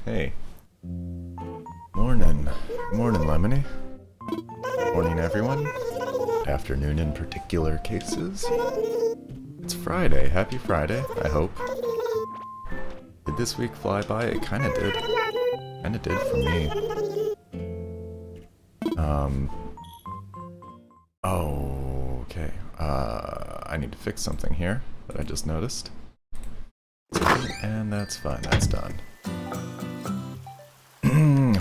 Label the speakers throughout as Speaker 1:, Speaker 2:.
Speaker 1: Hey. Morning. Morning, Lemony. Morning, everyone. Afternoon in particular cases. It's Friday. Happy Friday, I hope. Did this week fly by? It kinda did. Kinda did for me. Oh, okay. I need to fix something here that I just noticed. And that's fine, that's done.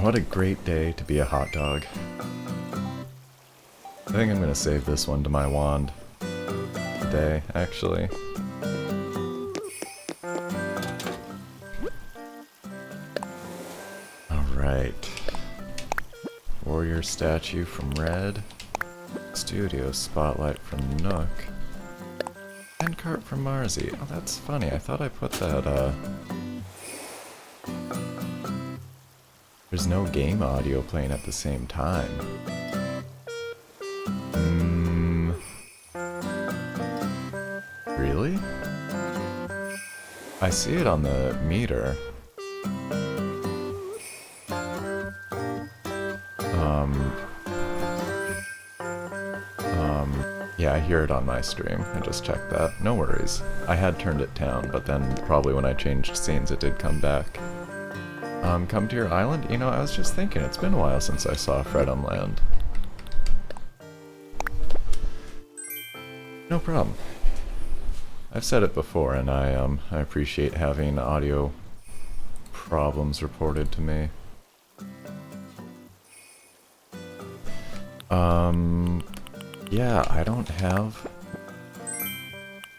Speaker 1: What a great day to be a hot dog. I think I'm gonna save this one to my wand today, actually. Alright. Warrior statue from Red. Studio spotlight from Nook. And cart from Marzi. Oh, that's funny. I thought I put that, There's no game audio playing at the same time. Really? I see it on the meter. Yeah, I hear it on my stream. I just checked that. No worries. I had turned it down, but then probably when I changed scenes it did come back. Come to your island? You know, I was just thinking, it's been a while since I saw FredomLand. No problem. I've said it before, and I appreciate having audio problems reported to me. Yeah, I don't have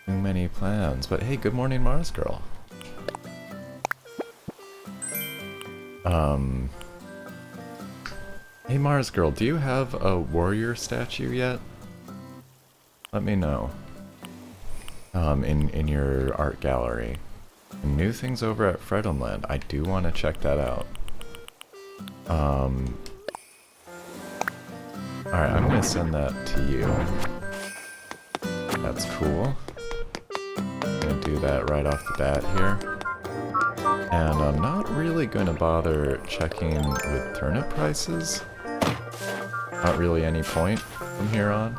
Speaker 1: too many plans, but hey, good morning, Mars Girl. Hey Mars Girl, do you have a warrior statue yet? Let me know. In your art gallery. New things over at FredomLand. I do want to check that out. Alright, I'm gonna send that to you. That's cool. I'm gonna do that right off the bat here. And I'm not really gonna bother checking with turnip prices. Not really any point from here on.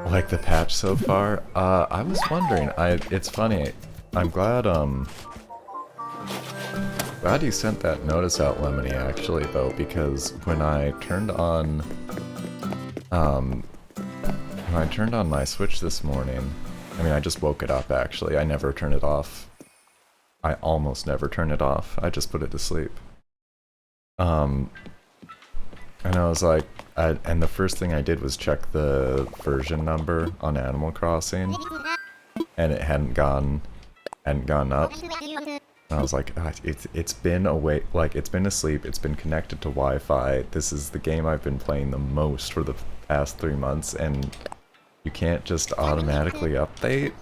Speaker 1: Like the patch so far? I was wondering, it's funny, I'm glad you sent that notice out, Lemony, actually, though, because when I turned on my Switch this morning, I mean, I just woke it up, actually, I never turn it off. I almost never turn it off, I just put it to sleep. And I was like, and the first thing I did was check the version number on Animal Crossing, and it hadn't gone up. And I was like, it's been away, like it's been asleep, it's been connected to Wi-Fi. This is the game I've been playing the most for the past 3 months, and you can't just automatically update.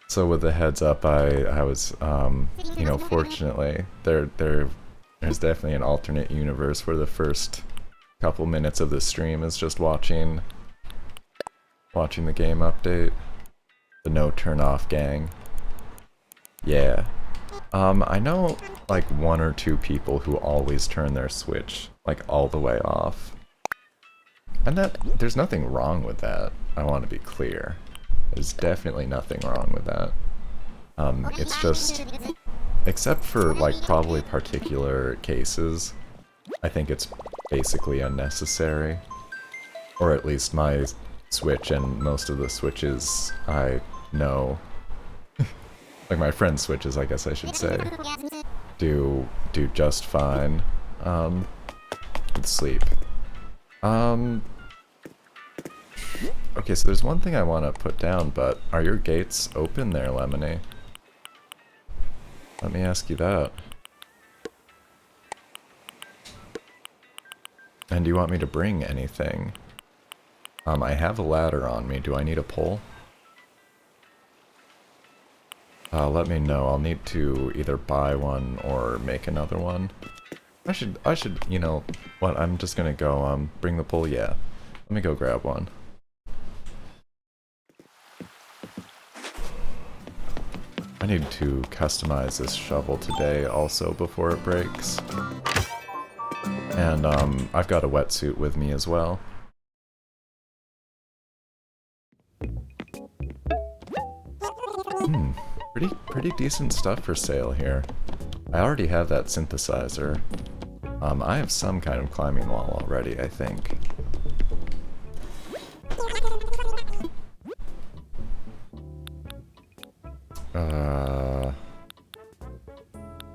Speaker 1: So with the heads up, I was, you know, fortunately, there's definitely an alternate universe where the first couple minutes of the stream is just watching the game update. The no turn off gang. Yeah. I know like 1 or 2 people who always turn their Switch like all the way off. And there's nothing wrong with that. I want to be clear. There's definitely nothing wrong with that. It's just, except for like probably particular cases, I think it's basically unnecessary. Or at least my Switch and most of the Switches I know, like my friends' Switches, I guess I should say, do just fine with sleep. Okay, so there's one thing I want to put down, but are your gates open there, Lemony? Let me ask you that. And do you want me to bring anything? I have a ladder on me. Do I need a pole? Let me know. I'll need to either buy one or make another one. I should, you know, what, I'm just gonna go, bring the pole? Yeah. Let me go grab one. I I need to customize this shovel today also before it breaks. And I've got a wetsuit with me as well. Pretty decent stuff for sale here. I already have that synthesizer. I have some kind of climbing wall already, I think.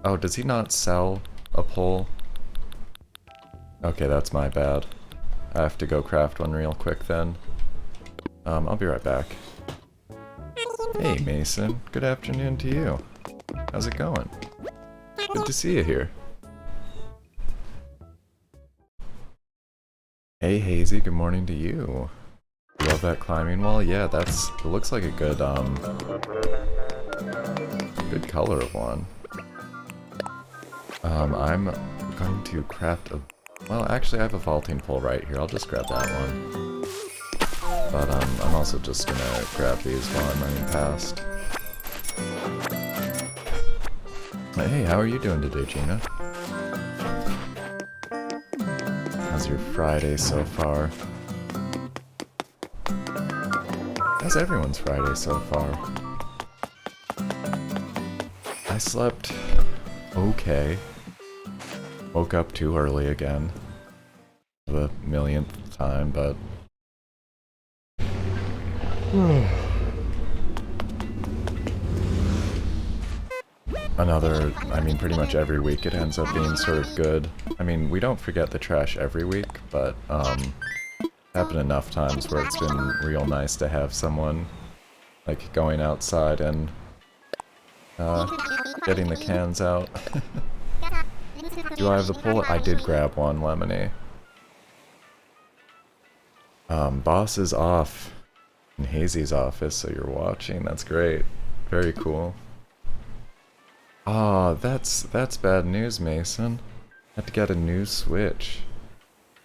Speaker 1: Oh, does he not sell a pole? Okay, that's my bad. I have to go craft one real quick then. I'll be right back. Hey Mason, good afternoon to you. How's it going? Good to see you here. Hey Hazy, good morning to you. You love that climbing wall? Yeah, it looks like a good, good color of one. I'm going to craft a... Well, actually I have a vaulting pole right here, I'll just grab that one. But I'm also just gonna grab these while I'm running past. Hey, how are you doing today, Gina? How's your Friday so far? How's everyone's Friday so far? I slept okay. Woke up too early again. For the millionth time, but... I mean, pretty much every week it ends up being sort of good. I mean, we don't forget the trash every week, but, happened enough times where it's been real nice to have someone, like, going outside and, getting the cans out. Do I have the pole? I did grab one, Lemony. Boss is off in Hazy's office, so you're watching. That's great. Very cool. Ah, that's bad news, Mason. Had to get a new Switch.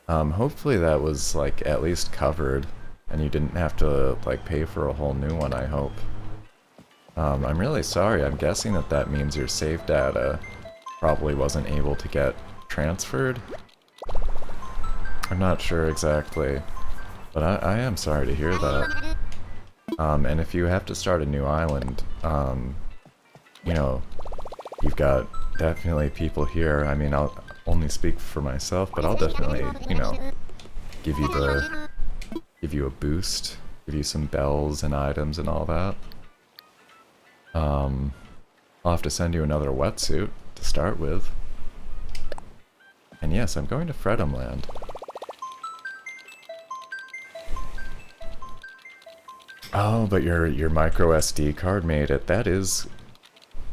Speaker 1: Hopefully that was, like, at least covered, and you didn't have to, like, pay for a whole new one, I hope. I'm really sorry. I'm guessing that means your save data probably wasn't able to get transferred. I'm not sure exactly, but I am sorry to hear that. And if you have to start a new island, you know, you've got definitely people here. I mean, I'll only speak for myself, but I'll definitely, you know, give you a boost, give you some bells and items and all that. I'll have to send you another wetsuit to start with. And yes, I'm going to FredomLand. Oh, but your micro SD card made it. That is,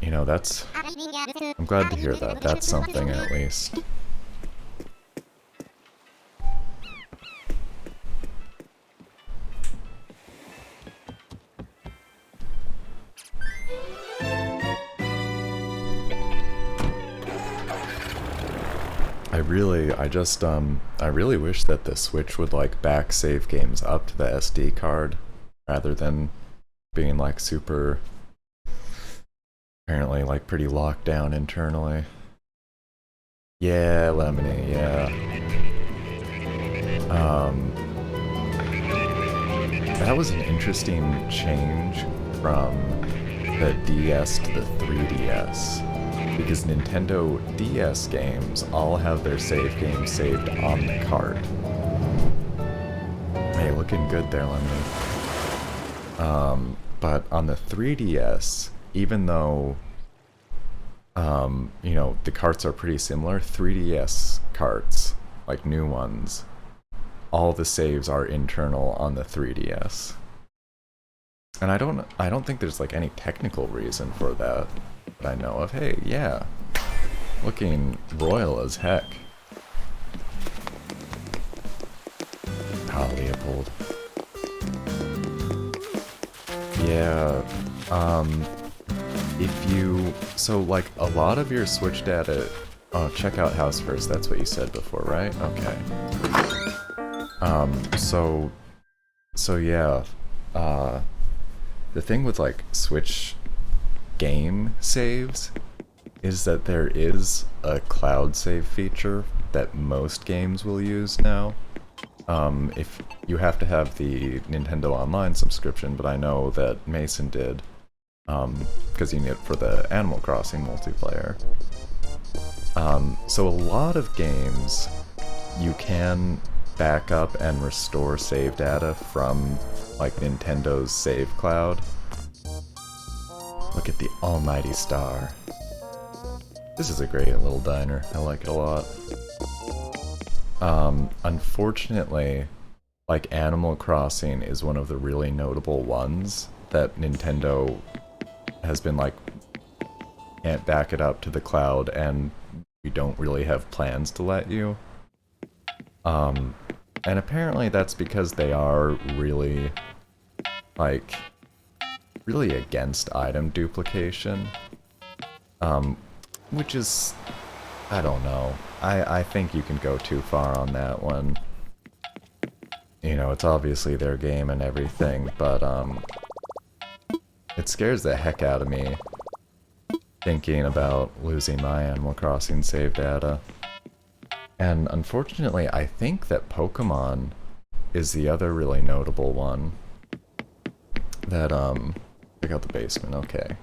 Speaker 1: you know, that's... I'm glad to hear that. That's something, at least. I really wish that the Switch would, like, back save games up to the SD card, rather than being, like, super... apparently, like, pretty locked down internally. Yeah, Lemony, yeah. That was an interesting change from the DS to the 3DS. Because Nintendo DS games all have their save games saved on the cart. Hey, looking good there, Lemony. But on the 3DS, even though, you know, the carts are pretty similar, 3DS carts, like new ones, all the saves are internal on the 3DS. And I don't think there's, like, any technical reason for that I know of. Hey, yeah. Looking royal as heck. Ah, Leopold. Yeah, if you... So, like, a lot of your Switch data... Oh, check out house first, that's what you said before, right? Okay. So yeah, the thing with, like, Switch game saves is that there is a cloud save feature that most games will use now. If you have to have the Nintendo Online subscription, but I know that Mason did, because you need it for the Animal Crossing multiplayer. So a lot of games, you can back up and restore save data from, like, Nintendo's save cloud. Look at the almighty star. This is a great little diner. I like it a lot. Unfortunately, like, Animal Crossing is one of the really notable ones that Nintendo has been like, can't back it up to the cloud, and we don't really have plans to let you. And apparently that's because they are really, like, really against item duplication. Which is, I don't know. I think you can go too far on that one. You know, it's obviously their game and everything, but, it scares the heck out of me thinking about losing my Animal Crossing save data. And unfortunately, I think that Pokemon is the other really notable one. That, check out the basement, okay.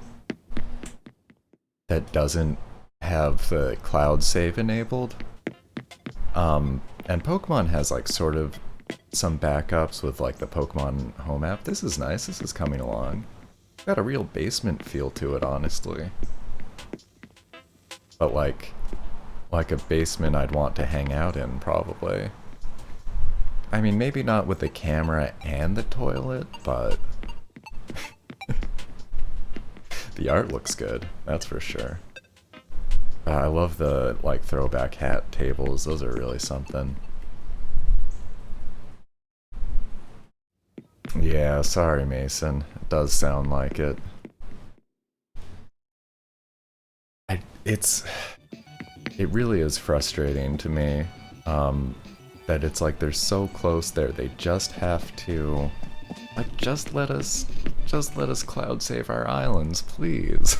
Speaker 1: That doesn't have the cloud save enabled. And Pokemon has, like, sort of some backups with, like, the Pokemon home app. This is nice, this is coming along. Got a real basement feel to it, honestly. But, like a basement I'd want to hang out in, probably. I mean, maybe not with the camera and the toilet, but the art looks good, that's for sure. I love the, like, throwback hat tables, those are really something. Yeah, sorry, Mason. It does sound like it. It really is frustrating to me, that it's like they're so close there, they just have to, like, just let us cloud save our islands, please.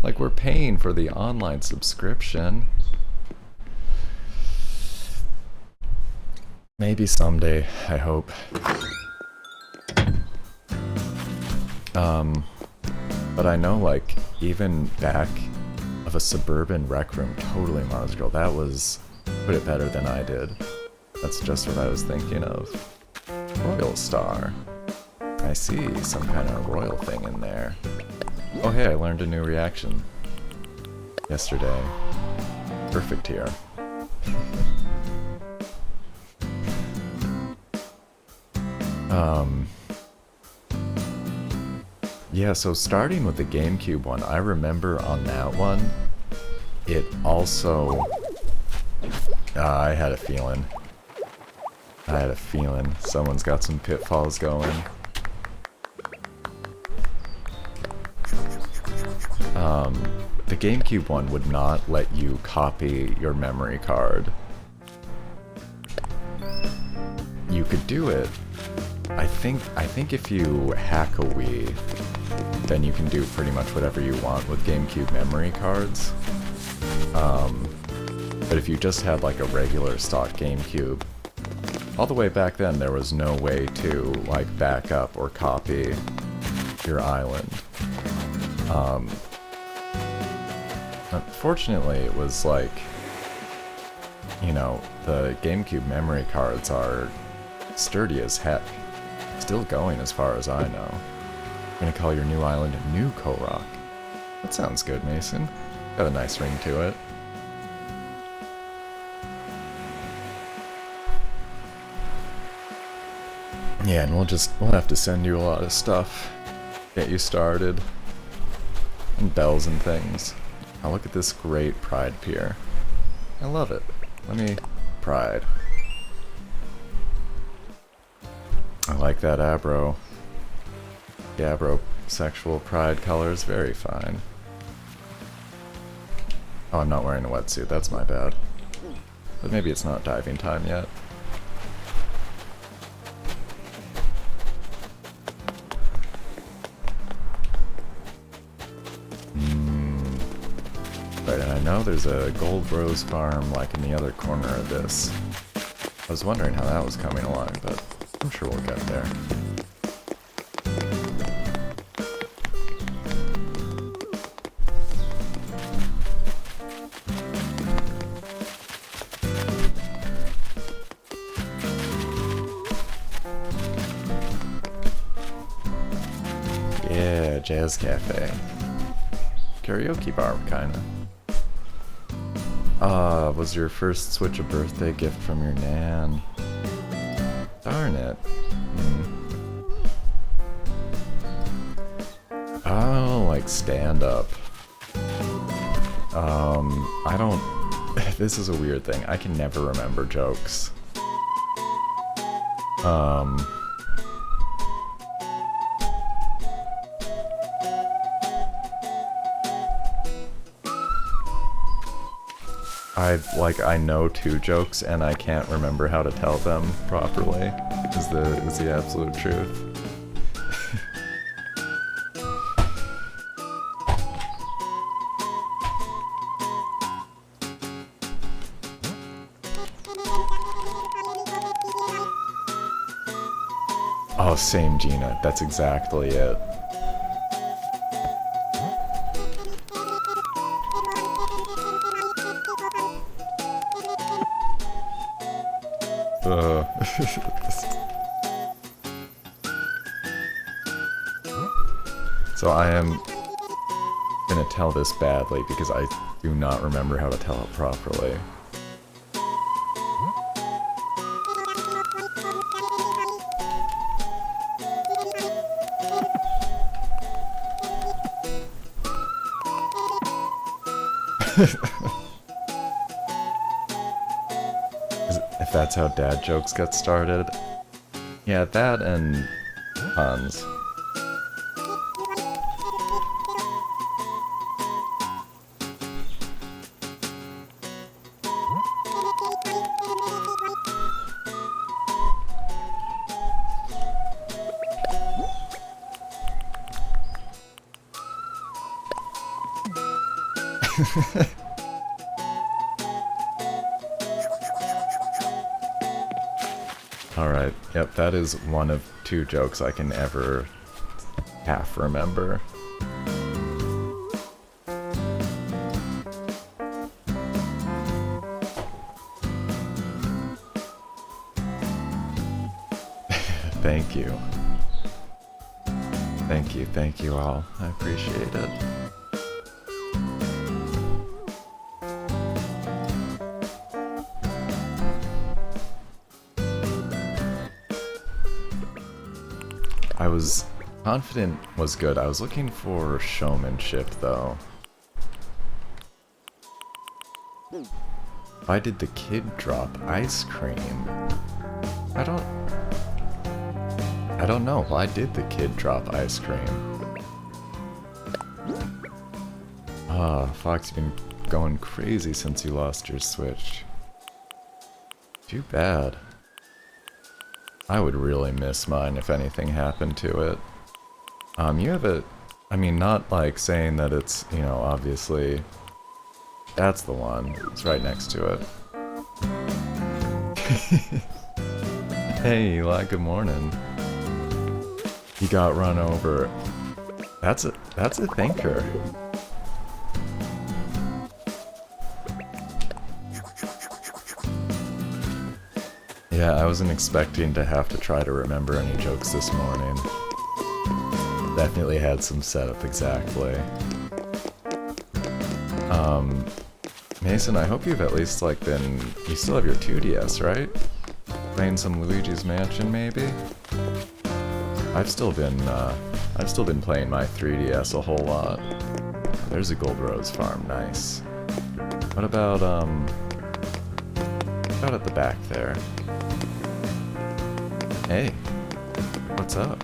Speaker 1: Like, we're paying for the online subscription. Maybe someday, I hope. But I know, like, even back of a suburban rec room, totally Mars Girl, that was, put it better than I did. That's just what I was thinking of. Royal Star. I see some kind of royal thing in there. Oh hey, I learned a new reaction yesterday. Perfect here. Yeah, so starting with the GameCube one, I remember on that one, it also... I had a feeling. Someone's got some pitfalls going. The GameCube one would not let you copy your memory card. You could do it. I think if you hack a Wii, then you can do pretty much whatever you want with GameCube memory cards. But if you just had, like, a regular stock GameCube, all the way back then there was no way to, like, back up or copy your island. Unfortunately, it was like, you know, the GameCube memory cards are sturdy as heck. Still going as far as I know. I'm gonna call your new island New Korok. That sounds good, Mason. Got a nice ring to it. Yeah, and we'll have to send you a lot of stuff. Get you started. And bells and things. Now look at this great Pride Pier. I love it. Pride. I like that Abro. The Abro sexual pride colors, very fine. Oh, I'm not wearing a wetsuit, that's my bad. But maybe it's not diving time yet. Alright, and I know there's a gold rose farm like in the other corner of this. I was wondering how that was coming along, but I'm sure we'll get there. Yeah, jazz cafe. Karaoke bar, kinda. Was your first Switch a birthday gift from your nan? Darn it. Oh, like stand up. I don't... This is a weird thing. I can never remember jokes. I know 2 jokes and I can't remember how to tell them properly, is the absolute truth. Oh, same Gina, that's exactly it. So I am gonna tell this badly because I do not remember how to tell it properly. If that's how dad jokes get started. Yeah, that and puns. Alright, yep, that is one of 2 jokes I can ever half remember. Thank you. Thank you all. I appreciate it. I was confident was good. I was looking for showmanship though. Why did the kid drop ice cream? I don't know. Why did the kid drop ice cream? Fox, you've been going crazy since you lost your Switch. Too bad. I would really miss mine if anything happened to it. You have a... I mean, not like saying that it's, you know, obviously... That's the one. It's right next to it. Hey, Eli, good morning. He got run over. That's a thinker. Yeah, I wasn't expecting to have to try to remember any jokes this morning. Definitely had some setup exactly. Mason, I hope you've at least like been... You still have your 2DS, right? Playing some Luigi's Mansion, maybe? I've still been playing my 3DS a whole lot. There's a Gold Rose farm, nice. What about at the back there? Hey, what's up?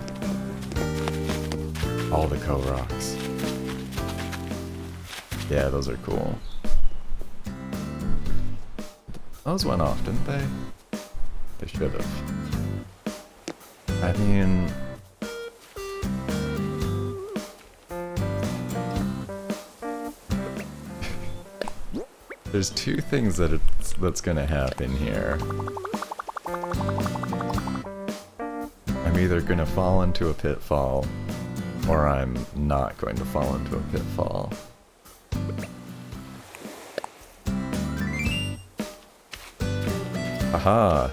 Speaker 1: All the Korrocks. Yeah, those are cool. Those went off, didn't they? They should have. I mean... There's two things that's gonna happen here. I'm either gonna fall into a pitfall, or I'm not going to fall into a pitfall. Aha!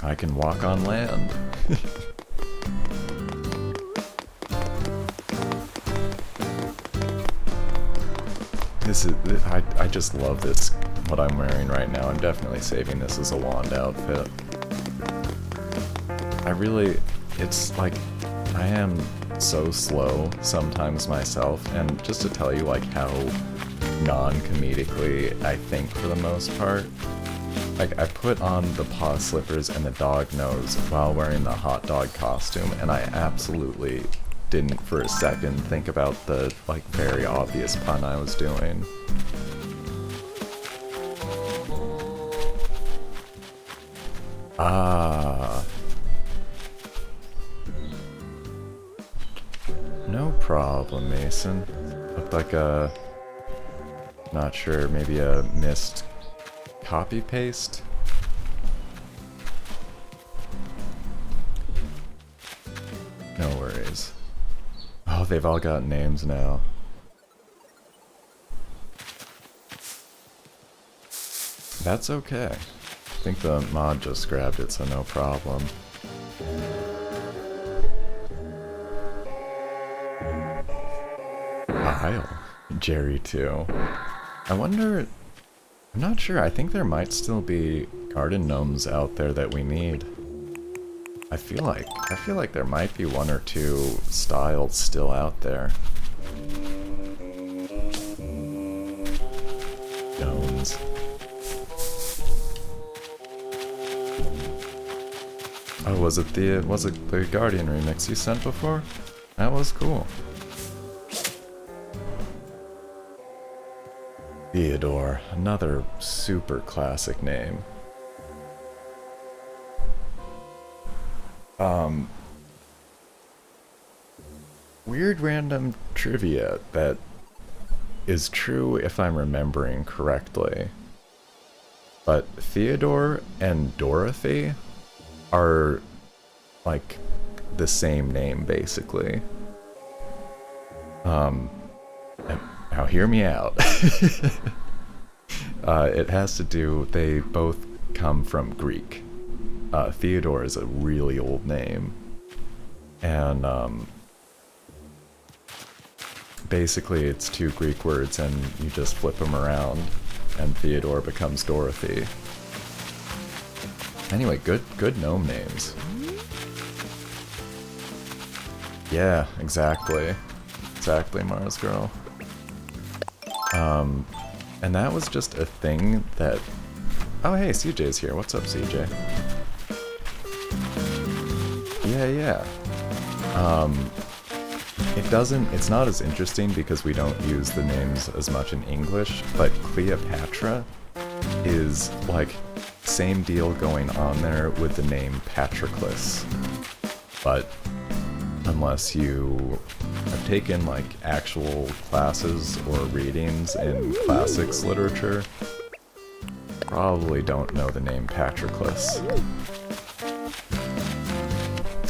Speaker 1: I can walk on land. I just love this, what I'm wearing right now. I'm definitely saving this as a wand outfit. It's like, I am so slow sometimes myself, and just to tell you like how non-comedically I think for the most part, like I put on the paw slippers and the dog nose while wearing the hot dog costume, and I absolutely didn't for a second think about the like very obvious pun I was doing. Ah. No problem, Mason. Looked like a... not sure, maybe a missed copy-paste? No worries. Oh, they've all got names now. That's okay. I think the mod just grabbed it, so no problem. Kyle. Jerry too. I wonder... I'm not sure, I think there might still be garden gnomes out there that we need. I feel like there might be one or two styles still out there. Gnomes. Oh, was it the Guardian remix you sent before? That was cool. Theodore, another super classic name. Weird random trivia that is true if I'm remembering correctly. But Theodore and Dorothy are like the same name basically. Now hear me out. It has to do, they both come from Greek. Theodore is a really old name. And basically it's two Greek words and you just flip them around and Theodore becomes Dorothy. Anyway, good gnome names. Yeah, exactly. Exactly, Mars Girl. And that was just a thing that... Oh hey, CJ's here. What's up, CJ? Yeah. It's not as interesting because we don't use the names as much in English, but Cleopatra is like same deal going on there with the name Patroclus. But unless you have taken like actual classes or readings in classics literature, probably don't know the name Patroclus.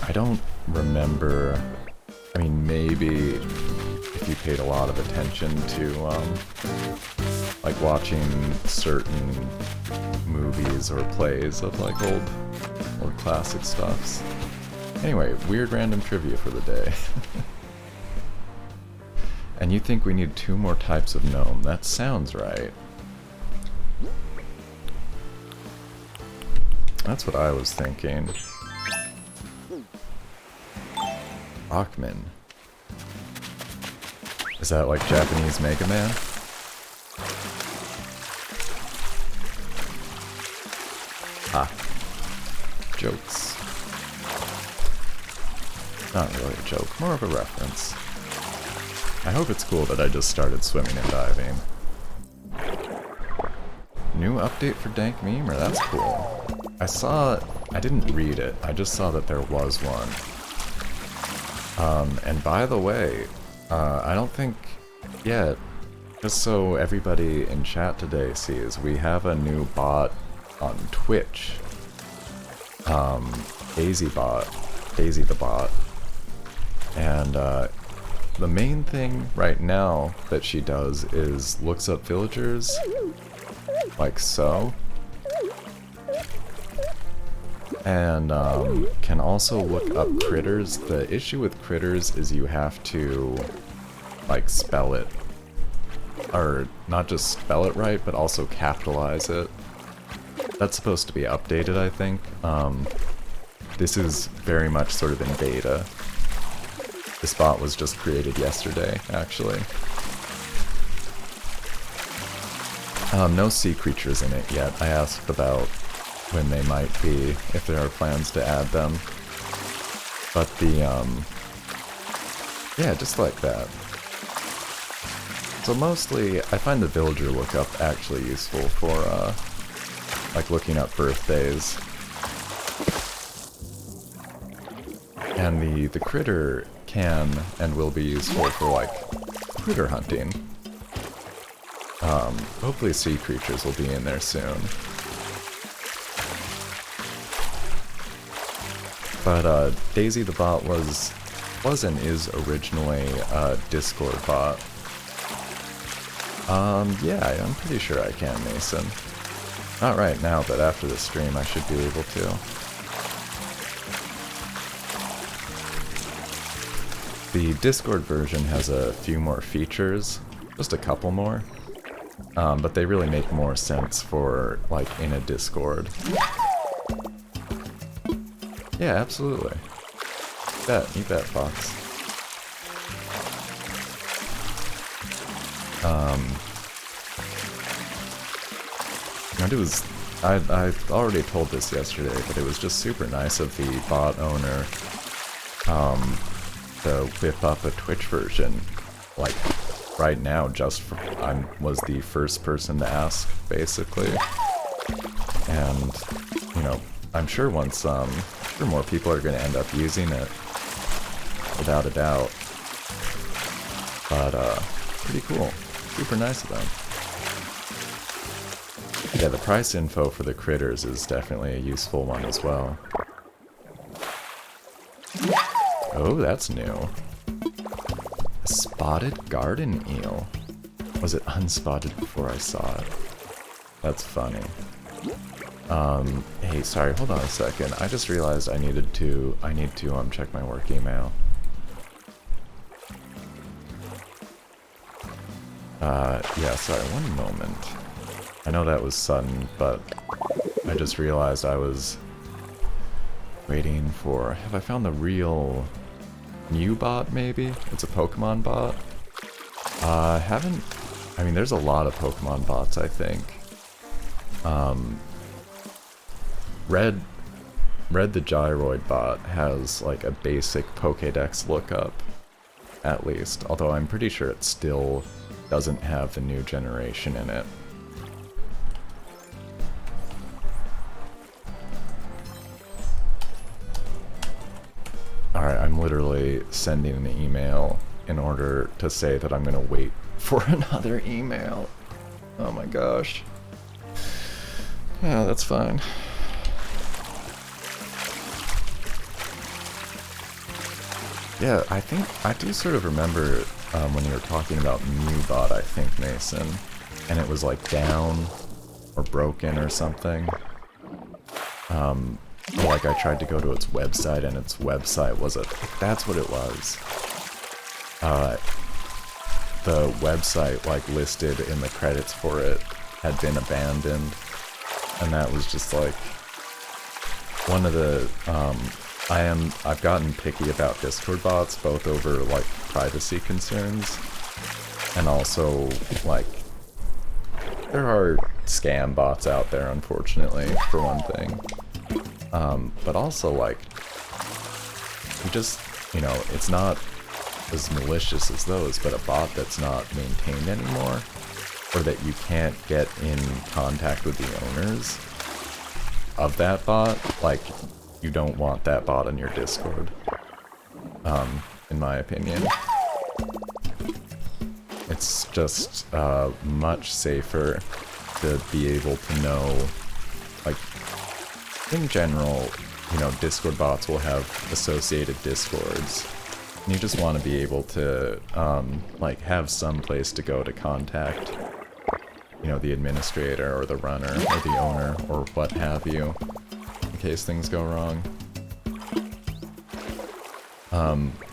Speaker 1: I don't remember, I mean maybe if you paid a lot of attention to like watching certain movies or plays of like old classic stuffs. Anyway, weird random trivia for the day. And you think we need 2 more types of gnome? That sounds right. That's what I was thinking. Bachman. Is that like Japanese Mega Man? Ah. Jokes. Not really a joke, more of a reference. I hope it's cool that I just started swimming and diving. New update for Dank Memer, that's cool. I didn't read it, I just saw that there was one. And by the way, I don't think yet, just so everybody in chat today sees, we have a new bot on Twitch. Daisy the bot. And the main thing right now that she does is looks up villagers, like so. And can also look up critters. The issue with critters is you have to like spell it, or not just spell it right, but also capitalize it. That's supposed to be updated, I think. This is very much sort of in beta. This bot was just created yesterday, actually. No sea creatures in it yet. I asked about when they might be, if there are plans to add them. But the, yeah, just like that. So mostly, I find the villager lookup actually useful for, like looking up birthdays. And the critter can and will be useful for, like, critter hunting. Hopefully sea creatures will be in there soon. But Daisy the bot was and is originally a Discord bot. Yeah, I'm pretty sure I can, Mason. Not right now, but after the stream I should be able to. The Discord version has a few more features, just a couple more, but they really make more sense for, like, in a Discord. Yeah, absolutely. You bet, Fox. And it was, I already told this yesterday, but it was just super nice of the bot owner, to whip up a Twitch version, like, right now, just for, I was the first person to ask, basically. And, you know, I'm sure once, sure more people are going to end up using it, without a doubt. But, pretty cool. Super nice of them. Yeah, the price info for the critters is definitely a useful one as well. Oh, that's new. A spotted garden eel. Was it unspotted before I saw it? That's funny. Hey, sorry, hold on a second. I just realized I need to check my work email. Yeah, sorry, one moment. I know that was sudden, but I just realized I was waiting for... Have I found the real new bot, maybe? It's a Pokemon bot? Haven't... I mean, there's a lot of Pokemon bots, I think. Red the Gyroid bot has, like, a basic Pokédex lookup, at least. Although I'm pretty sure it still doesn't have the new generation in it. Alright, I'm literally sending an email in order to say that I'm gonna wait for another email. Oh my gosh. Yeah, that's fine. Yeah, I think, I do sort of remember when you were talking about Mewbot, I think, Mason, and it was like down or broken or something. Like I tried to go to its website and its website was that's what it was. The website, like, listed in the credits for it had been abandoned, and that was just like one of the, I've gotten picky about Discord bots, both over, like, privacy concerns, and also, like, there are scam bots out there, unfortunately, for one thing. But also, like, you just, you know, it's not as malicious as those, but a bot that's not maintained anymore, or that you can't get in contact with the owners of that bot, like, you don't want that bot in your Discord. in my opinion. It's just much safer to be able to know, like, in general, you know, Discord bots will have associated Discords. And you just want to be able to, like, have some place to go to contact, you know, the administrator or the runner or the owner or what have you, in case things go wrong.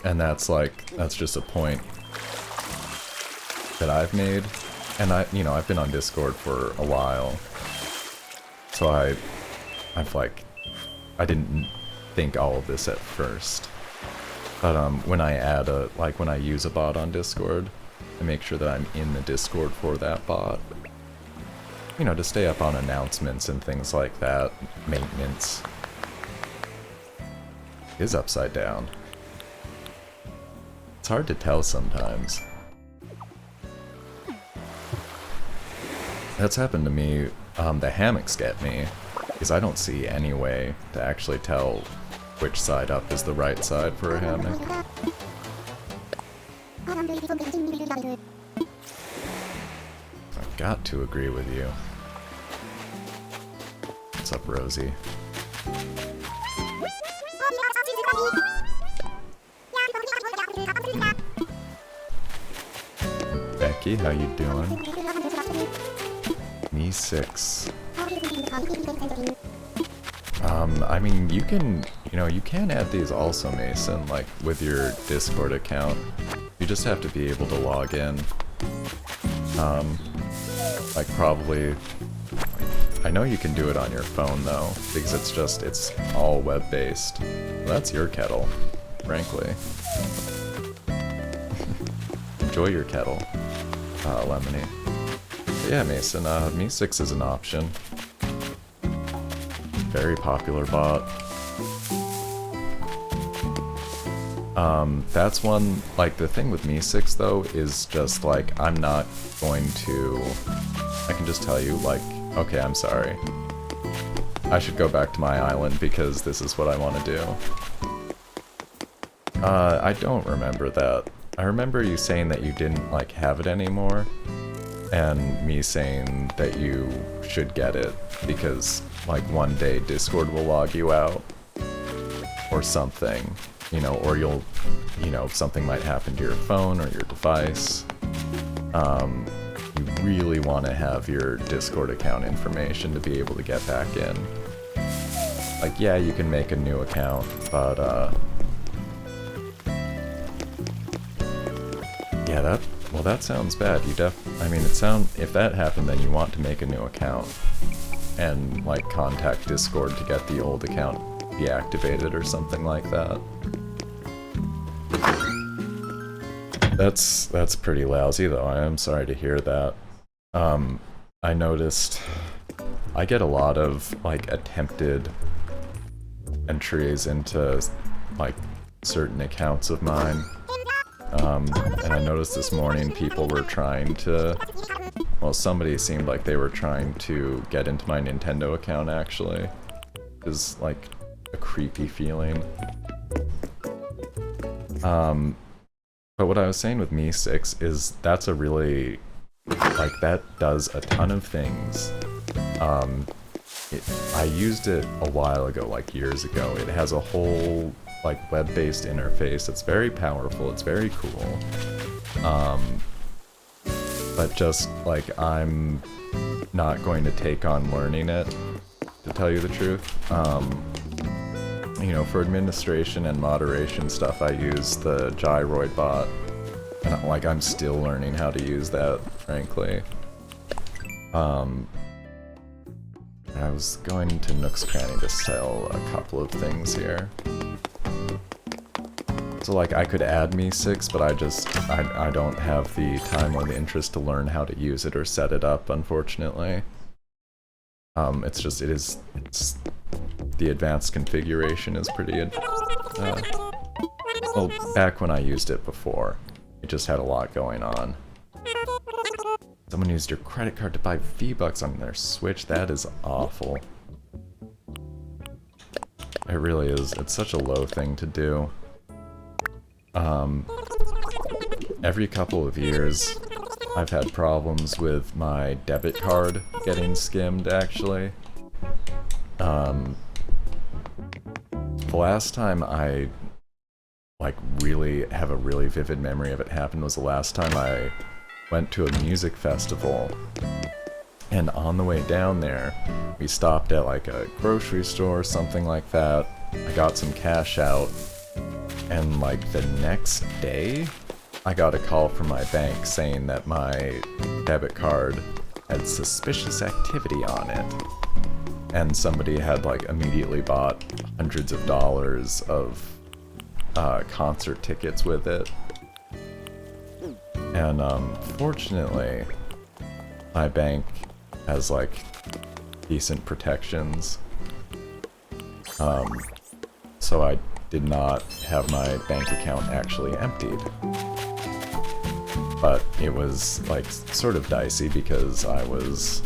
Speaker 1: And that's just a point that I've made. And I've been on Discord for a while. So I didn't think all of this at first. But when I use a bot on Discord, I make sure that I'm in the Discord for that bot. You know, to stay up on announcements and things like that. Maintenance. It is upside down. It's hard to tell sometimes. That's happened to me. The hammocks get me, because I don't see any way to actually tell which side up is the right side for a hammock. I've got to agree with you. What's up, Rosie? Becky, how you doing? Me 6. I mean, you can add these also, Mason, like, with your Discord account. You just have to be able to log in. Like, probably... I know you can do it on your phone, though, because it's all web-based. Well, that's your kettle, frankly. Enjoy your kettle, Lemony. But yeah, Mason, Me6 is an option. Very popular bot. That's one, like, the thing with Me6, though, is just, like, I'm not going to... I can just tell you, like, okay, I'm sorry. I should go back to my island because this is what I want to do. I don't remember that. I remember you saying that you didn't, like, have it anymore, and me saying that you should get it because, like, one day Discord will log you out, or something, you know, or you'll, you know, something might happen to your phone or your device. You really want to have your Discord account information to be able to get back in. Like, yeah, you can make a new account, but, yeah, that sounds bad. I mean, if that happened, then you want to make a new account and, like, contact Discord to get the old account deactivated or something like that. That's pretty lousy, though. I am sorry to hear that. I noticed I get a lot of, like, attempted entries into, like, certain accounts of mine. And I noticed this morning people were trying to... Well, somebody seemed like they were trying to get into my Nintendo account, actually. Is, like, a creepy feeling. But what I was saying with Me6 is that's a really... Like, that does a ton of things. I used it a while ago, like years ago. It has a whole, like, web-based interface. It's very powerful. It's very cool. But just, like, I'm not going to take on learning it, to tell you the truth. You know, for administration and moderation stuff, I use the Gyroid bot. And, like, I'm still learning how to use that, frankly. I was going to Nook's Cranny to sell a couple of things here. So, like, I could add Me6, but I don't have the time or the interest to learn how to use it or set it up, unfortunately. It's the advanced configuration is pretty, well, back when I used it before, it just had a lot going on. Someone used your credit card to buy V-Bucks on their Switch. That is awful. It really is. It's such a low thing to do. Every couple of years, I've had problems with my debit card getting skimmed, actually. The last time I, like, really have a really vivid memory of it happen was the last time I went to a music festival. And on the way down there, we stopped at, like, a grocery store or something like that. I got some cash out, and, like, the next day, I got a call from my bank saying that my debit card had suspicious activity on it. And somebody had, like, immediately bought hundreds of dollars of concert tickets with it. And, fortunately, my bank has, like, decent protections. So I did not have my bank account actually emptied. But it was, like, sort of dicey because I was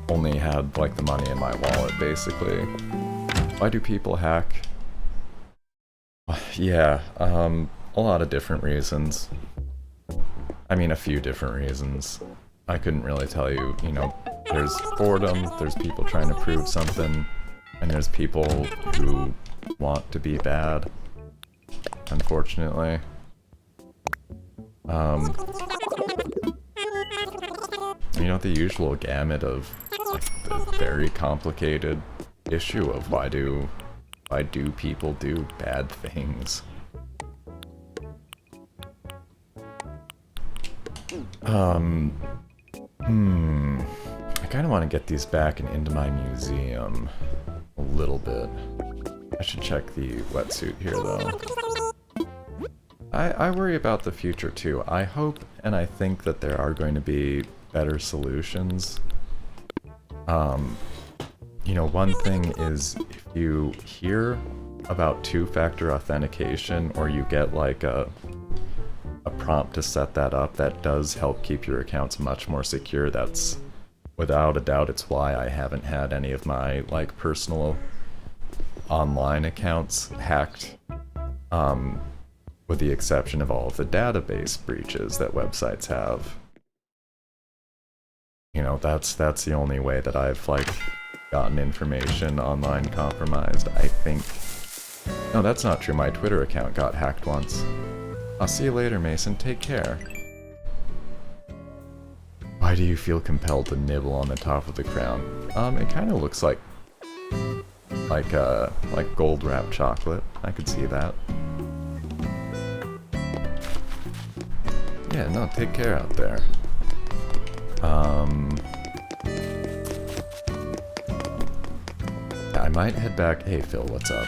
Speaker 1: only had, like, the money in my wallet, basically. Why do people hack? Yeah, a lot of different reasons. I mean, a few different reasons. I couldn't really tell you, you know, there's boredom, there's people trying to prove something, and there's people who want to be bad, unfortunately. You know, the usual gamut of, like, the very complicated issue of why do people do bad things? I kind of want to get these back and into my museum a little bit. I should check the wetsuit here, though. I worry about the future, too. I hope and I think that there are going to be better solutions. You know, one thing is if you hear about two-factor authentication or you get, like, a prompt to set that up, that does help keep your accounts much more secure. That's, without a doubt, it's why I haven't had any of my, like, personal online accounts hacked, with the exception of all of the database breaches that websites have. You know, that's the only way that I've, like, gotten information online compromised, I think. No, that's not true. My Twitter account got hacked once. I'll see you later, Mason. Take care. Why do you feel compelled to nibble on the top of the crown? It kind of looks like gold wrapped chocolate. I could see that. Yeah, no, take care out there. I might head back. Hey, Phil, what's up?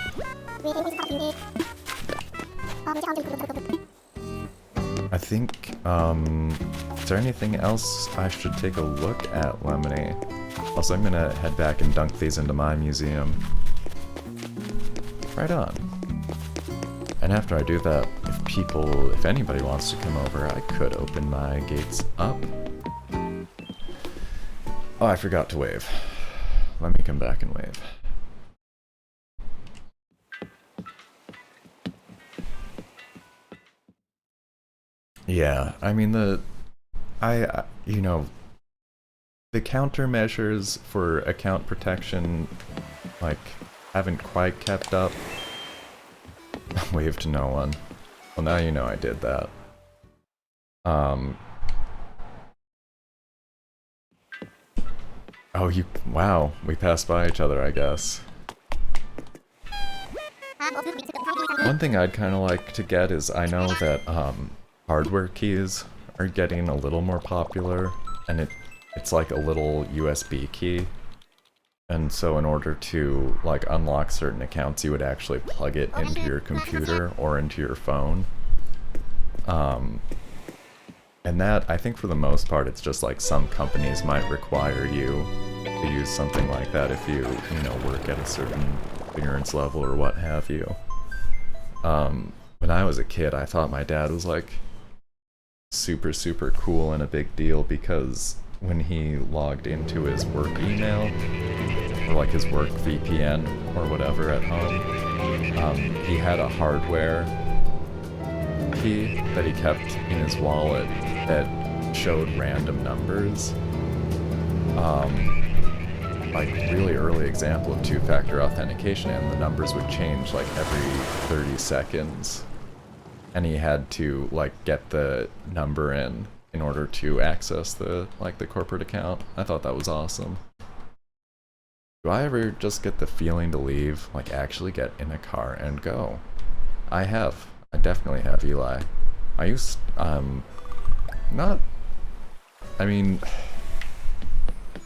Speaker 1: I think, is there anything else I should take a look at, Lemony? Also, I'm gonna head back and dunk these into my museum. Right on. And after I do that, if anybody wants to come over, I could open my gates up. Oh, I forgot to wave. Let me come back and wave. Yeah, I mean, you know, the countermeasures for account protection, like, haven't quite kept up. Wave to no one. Well, now you know I did that. Oh, wow, we passed by each other, I guess. One thing I'd kind of like to get is, I know that, hardware keys are getting a little more popular, and it's like a little USB key. And so in order to, like, unlock certain accounts, you would actually plug it into your computer or into your phone. And that, I think for the most part, it's just like some companies might require you to use something like that if you know, work at a certain clearance level or what have you. When I was a kid, I thought my dad was, like, super, super cool and a big deal because when he logged into his work email, or like his work VPN or whatever at home, he had a hardware key that he kept in his wallet that showed random numbers. Like really early example of two-factor authentication, and the numbers would change like every 30 seconds. And he had to like get the number in order to access the corporate account. I thought that was awesome. Do I ever just get the feeling to leave, like actually get in a car and go? I have. I definitely have, Eli. I used, not, I mean,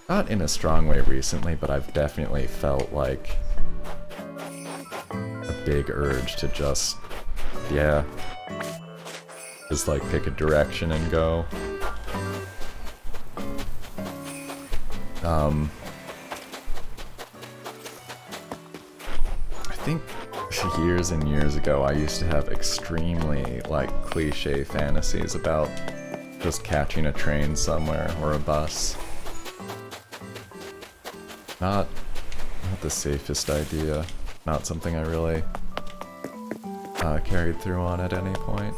Speaker 1: not in a strong way recently, but I've definitely felt like a big urge to just, yeah, just like pick a direction and go. I think years and years ago I used to have extremely like cliche fantasies about just catching a train somewhere or a bus. Not the safest idea, not something I really carried through on at any point.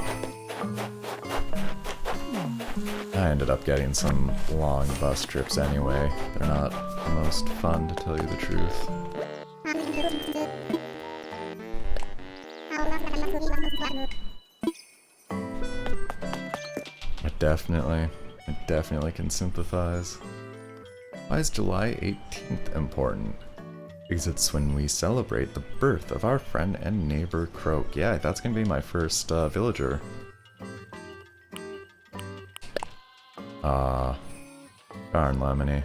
Speaker 1: I ended up getting some long bus trips anyway. They're not the most fun, to tell you the truth. I definitely can sympathize. Why is July 18th important? Because it's when we celebrate the birth of our friend and neighbor Croak. Yeah, that's gonna be my first villager. Darn Lemony.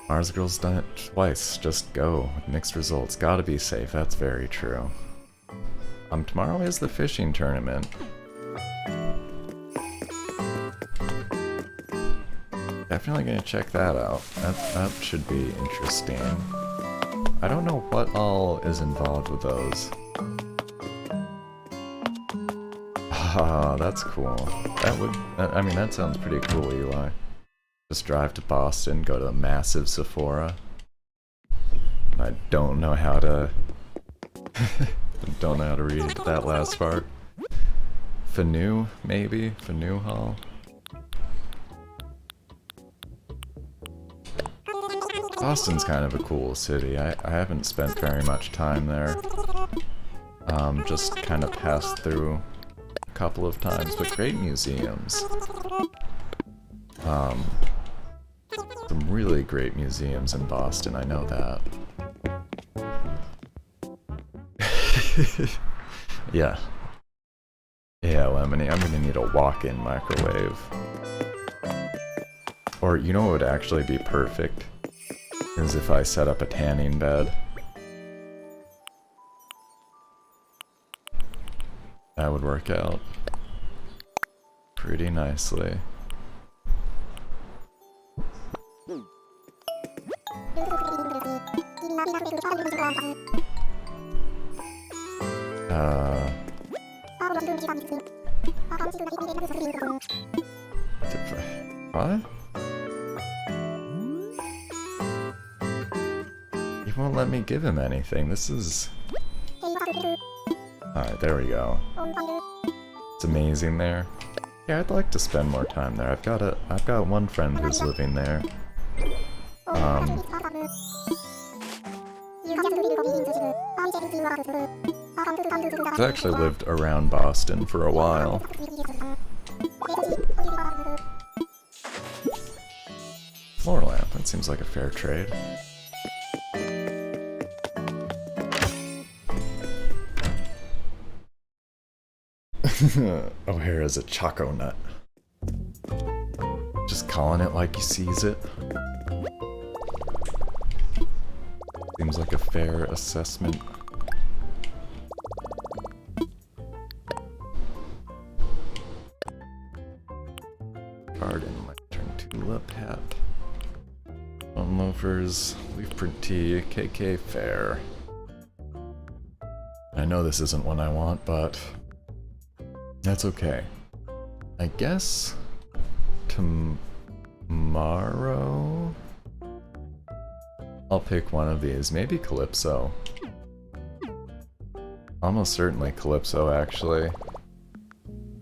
Speaker 1: Mars Girl's done it twice. Just go. Mixed results. Gotta be safe. That's very true. Tomorrow is the fishing tournament. Definitely gonna check that out. That should be interesting. I don't know what all is involved with those. Ah, that's cool. That would, I mean, that sounds pretty cool, Eli. Just drive to Boston, go to the massive Sephora. I don't know how to... don't know how to read that last part. Fanu, maybe? Fanu Hall? Boston's kind of a cool city. I haven't spent very much time there. Just kind of passed through a couple of times, but great museums. Some really great museums in Boston, I know that. Yeah. Yeah, Lemony, I'm gonna need a walk-in microwave. Or, you know what would actually be perfect? Is if I set up a tanning bed. That would work out pretty nicely. What? He won't let me give him anything. This is... Alright, there we go. It's amazing there. Yeah, I'd like to spend more time there. I've got one friend who's living there. I've actually lived around Boston for a while. Floor lamp, that seems like a fair trade. O'Hara's a choco nut. Just calling it like he sees it. Seems like a fair assessment. Garden, lantern, tulip, hat. Bone loafers, leaf print tee, KK fair. I know this isn't one I want, but that's okay. I guess tomorrow I'll pick one of these. Maybe Calypso. Almost certainly Calypso, actually.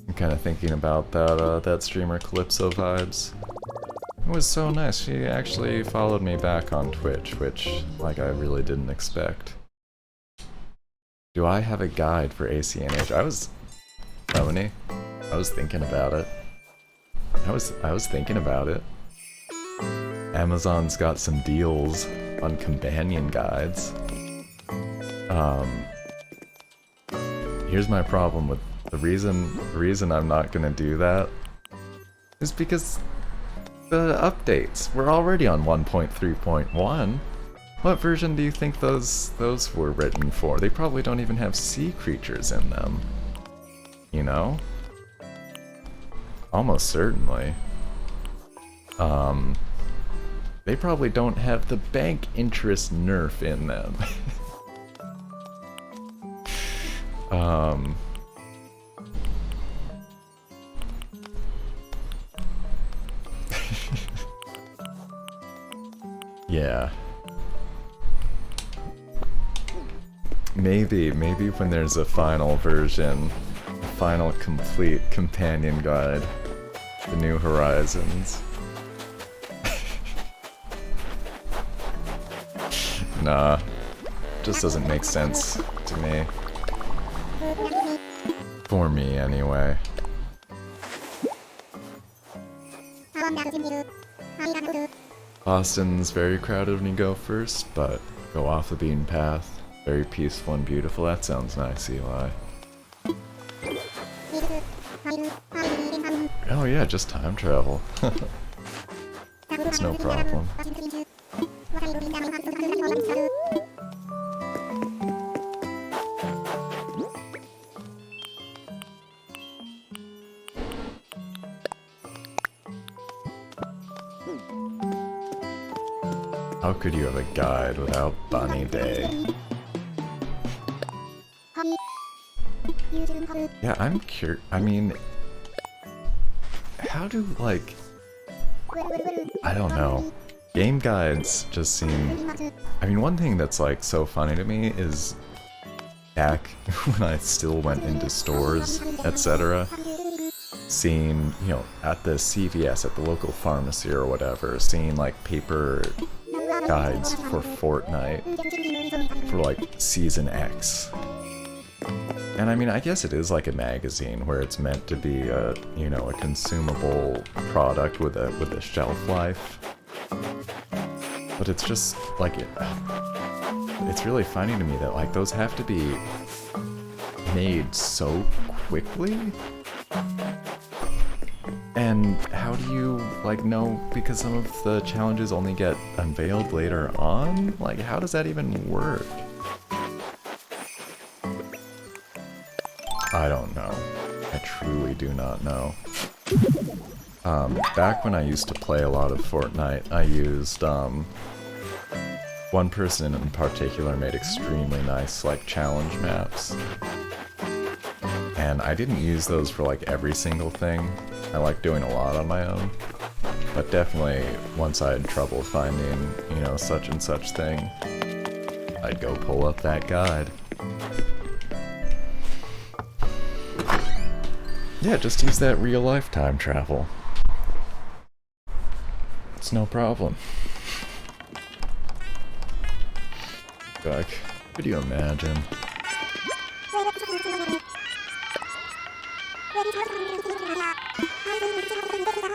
Speaker 1: I'm kind of thinking about that streamer Calypso vibes. It was so nice. She actually followed me back on Twitch, which, like, I really didn't expect. Do I have a guide for ACNH? I was... Lemony. I was thinking about it. I was thinking about it. Amazon's got some deals on companion guides. Here's my problem with the reason I'm not gonna do that is because the updates. We're already on 1.3.1. What version do you think those were written for? They probably don't even have sea creatures in them. You know? Almost certainly. They probably don't have the bank interest nerf in them. Yeah. Maybe when there's a final version, a final complete companion guide, the New Horizons. Nah, just doesn't make sense to me. For me, anyway. Austin's very crowded when you go first, but go off the beaten path. Very peaceful and beautiful. That sounds nice, Eli. Oh yeah, just time travel. That's no problem. How could you have a guide without Bunny Day? Yeah, I'm curious. I mean, how do, like, I don't know. Game guides just seem... I mean, one thing that's, like, so funny to me is back when I still went into stores, etc., seeing, you know, at the CVS, at the local pharmacy or whatever, seeing, like, paper guides for Fortnite for, like, Season X. And I mean, I guess it is like a magazine where it's meant to be a, you know, a consumable product with a shelf life. But it's just like it's really funny to me that like those have to be made so quickly. And how do you like know, because some of the challenges only get unveiled later on? Like, how does that even work? I don't know. I truly do not know. Back when I used to play a lot of Fortnite, I used, one person in particular made extremely nice, like, challenge maps. And I didn't use those for, like, every single thing. I like doing a lot on my own. But definitely, once I had trouble finding, you know, such and such thing, I'd go pull up that guide. Yeah, just use that real-life time travel. It's no problem. Like, could you imagine?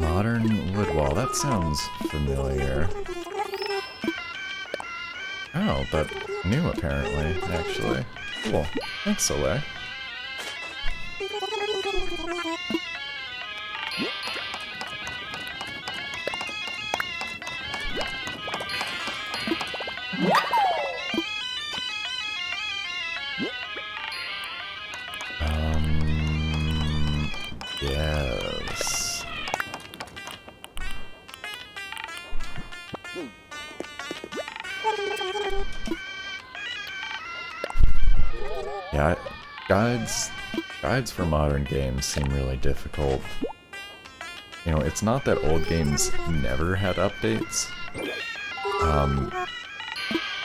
Speaker 1: Modern wood wall, that sounds familiar. Oh, but new apparently, actually. Cool. Thanks, Soleil. Yes. Yeah, guides for modern games seem really difficult. You know, it's not that old games never had updates.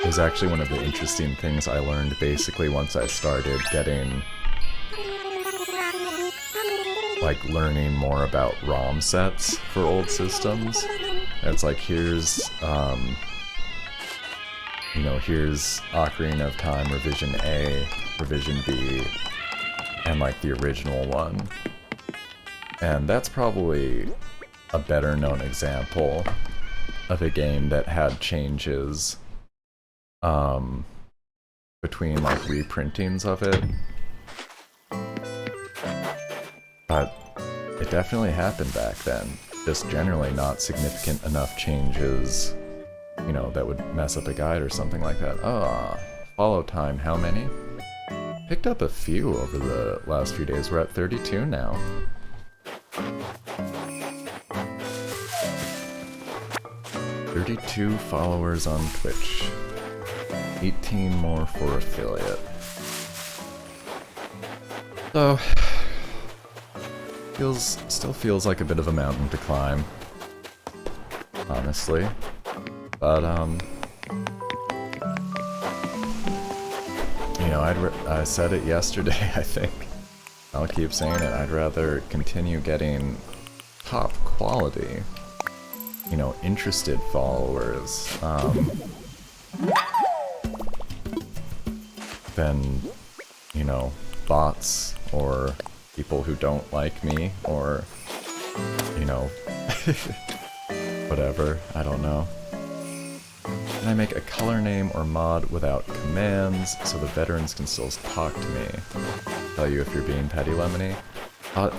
Speaker 1: was actually one of the interesting things I learned basically once I started getting, like, learning more about ROM sets for old systems. It's like, here's, you know, here's Ocarina of Time Revision A, Revision B, and like the original one. And that's probably a better known example of a game that had changes between like reprintings of it. But it definitely happened back then. Just generally not significant enough changes, you know, that would mess up a guide or something like that. Ah, follow time, how many? Picked up a few over the last few days. We're at 32 now. "32 followers on Twitch. 18 more for affiliate." So, still feels like a bit of a mountain to climb, honestly. But, you know, I said it yesterday, I think. I'll keep saying it. I'd rather continue getting top quality, you know, interested followers, than, you know, bots or people who don't like me or, you know, whatever. I don't know. Can I make a color name or mod without commands so the veterans can still talk to me? Tell you if you're being petty, Lemony.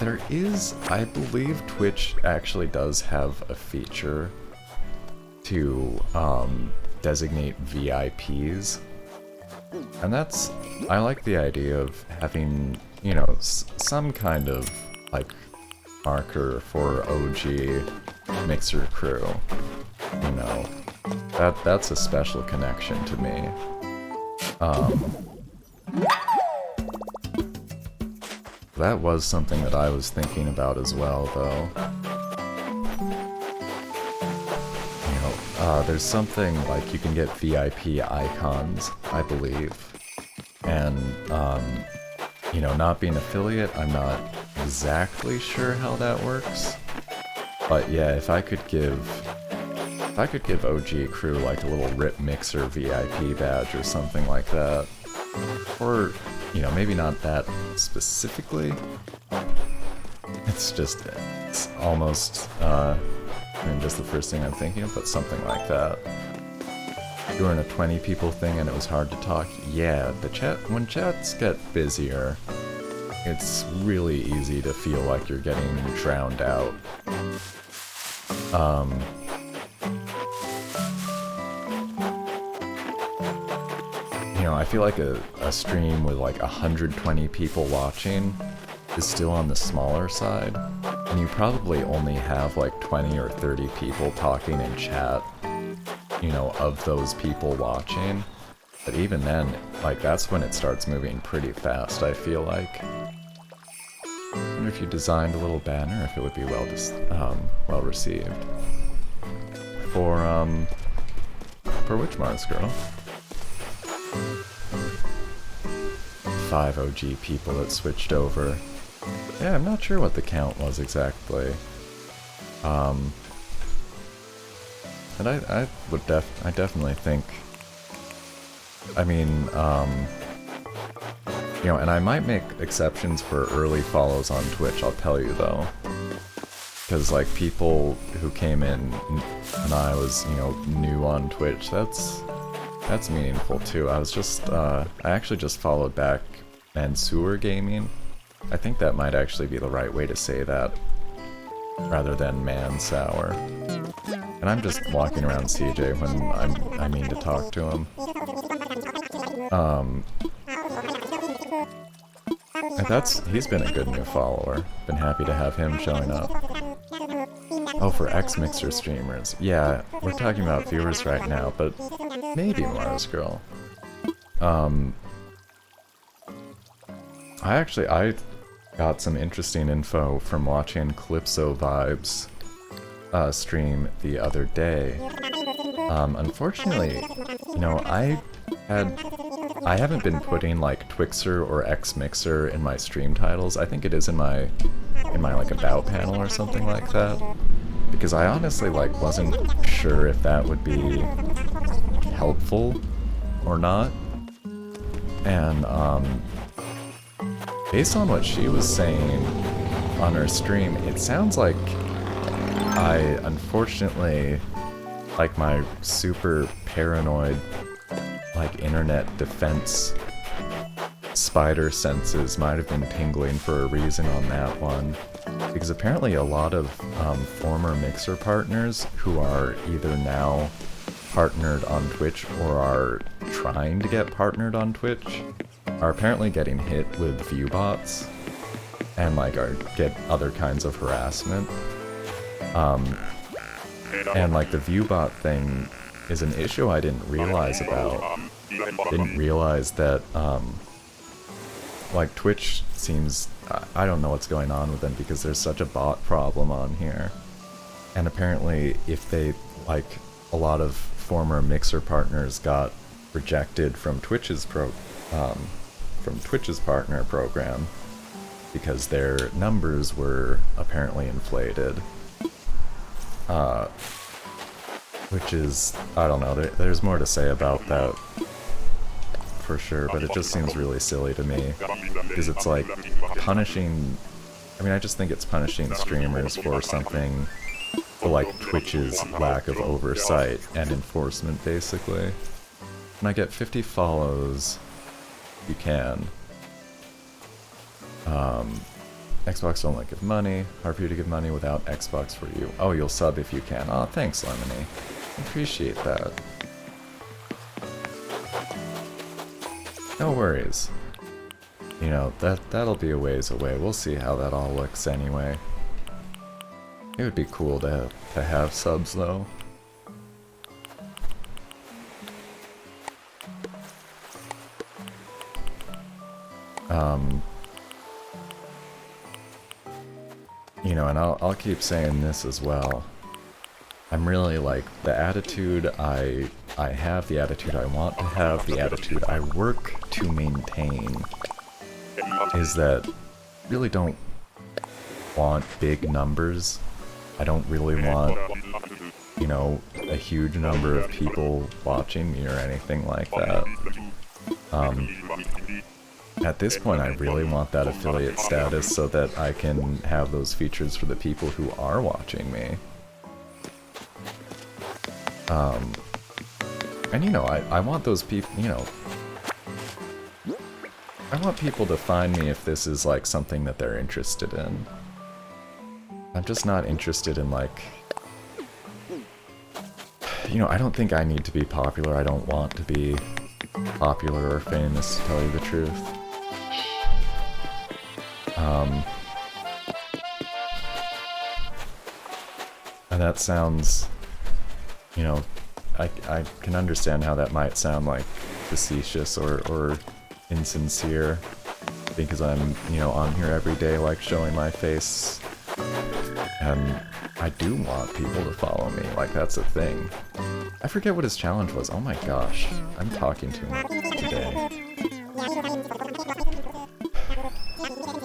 Speaker 1: There is, I believe Twitch actually does have a feature to designate VIPs. And that's, I like the idea of having, you know, some kind of, like, marker for OG Mixer crew, you know. That's a special connection to me. That was something that I was thinking about as well, though. You know, there's something like you can get VIP icons, I believe. And, you know, not being affiliate, I'm not exactly sure how that works. But yeah, if I could give OG crew like a little RIP Mixer VIP badge or something like that, or, you know, maybe not that specifically. It's almost, I mean, just the first thing I'm thinking of, but something like that. You were in a 20 people thing and it was hard to talk. Yeah, when chats get busier, it's really easy to feel like you're getting drowned out. You know, I feel like a stream with like 120 people watching is still on the smaller side, and you probably only have like 20 or 30 people talking in chat, you know, of those people watching. But even then, like, that's when it starts moving pretty fast, I feel like. I wonder if you designed a little banner, if it would be well received. For which Mars Girl? 5 OG people that switched over. Yeah, I'm not sure what the count was exactly. And I definitely think, I mean, you know, and I might make exceptions for early follows on Twitch, I'll tell you though. Because, like, people who came in and I was, you know, new on Twitch, that's meaningful too. I actually just followed back Mansoor Gaming. I think that might actually be the right way to say that, rather than Mansour. And I'm just walking around CJ when I mean to talk to him. He's been a good new follower. Been happy to have him showing up. Oh, for X-Mixer streamers. Yeah, we're talking about viewers right now, but maybe Mars Girl. I got some interesting info from watching Calypso Vibes stream the other day. Unfortunately, you know, I haven't been putting like Twixer or Xmixer in my stream titles. I think it is in my like about panel or something like that. Because I honestly like wasn't sure if that would be helpful or not. And based on what she was saying on her stream, it sounds like I unfortunately, like, my super paranoid like internet defense spider senses might have been tingling for a reason on that one. Because apparently a lot of former Mixer partners who are either now partnered on Twitch or are trying to get partnered on Twitch are apparently getting hit with view bots and like get other kinds of harassment. And like the view bot thing is an issue I didn't realize about. Didn't realize that like Twitch seems, I don't know what's going on with them because there's such a bot problem on here. And apparently if they, like, a lot of former Mixer partners got rejected from Twitch's partner program because their numbers were apparently inflated. Which is, I don't know, there's more to say about that for sure, but it just seems really silly to me, because it's like punishing, I mean, I just think it's punishing streamers for something, for like Twitch's lack of oversight and enforcement, basically. When I get 50 follows, you can. Xbox don't like give money. Hard for you to give money without Xbox for you. Oh, you'll sub if you can. Aw, thanks, Lemony. Appreciate that. No worries. You know, that'll be a ways away. We'll see how that all looks anyway. It would be cool to have subs, though. You know, and I'll keep saying this as well. I'm really like, the attitude I have, the attitude I want to have, the attitude I work to maintain is that I really don't want big numbers. I don't really want, you know, a huge number of people watching me or anything like that. At this point, I really want that affiliate status so that I can have those features for the people who are watching me. And you know, I want those people, you know, I want people to find me if this is like something that they're interested in. I'm just not interested in like, you know, I don't think I need to be popular. I don't want to be popular or famous, to tell you the truth. And that sounds, you know, I can understand how that might sound like facetious or insincere, because I'm, you know, on here every day, like, showing my face, and I do want people to follow me, like, that's a thing. I forget what his challenge was. Oh my gosh, I'm talking too much today.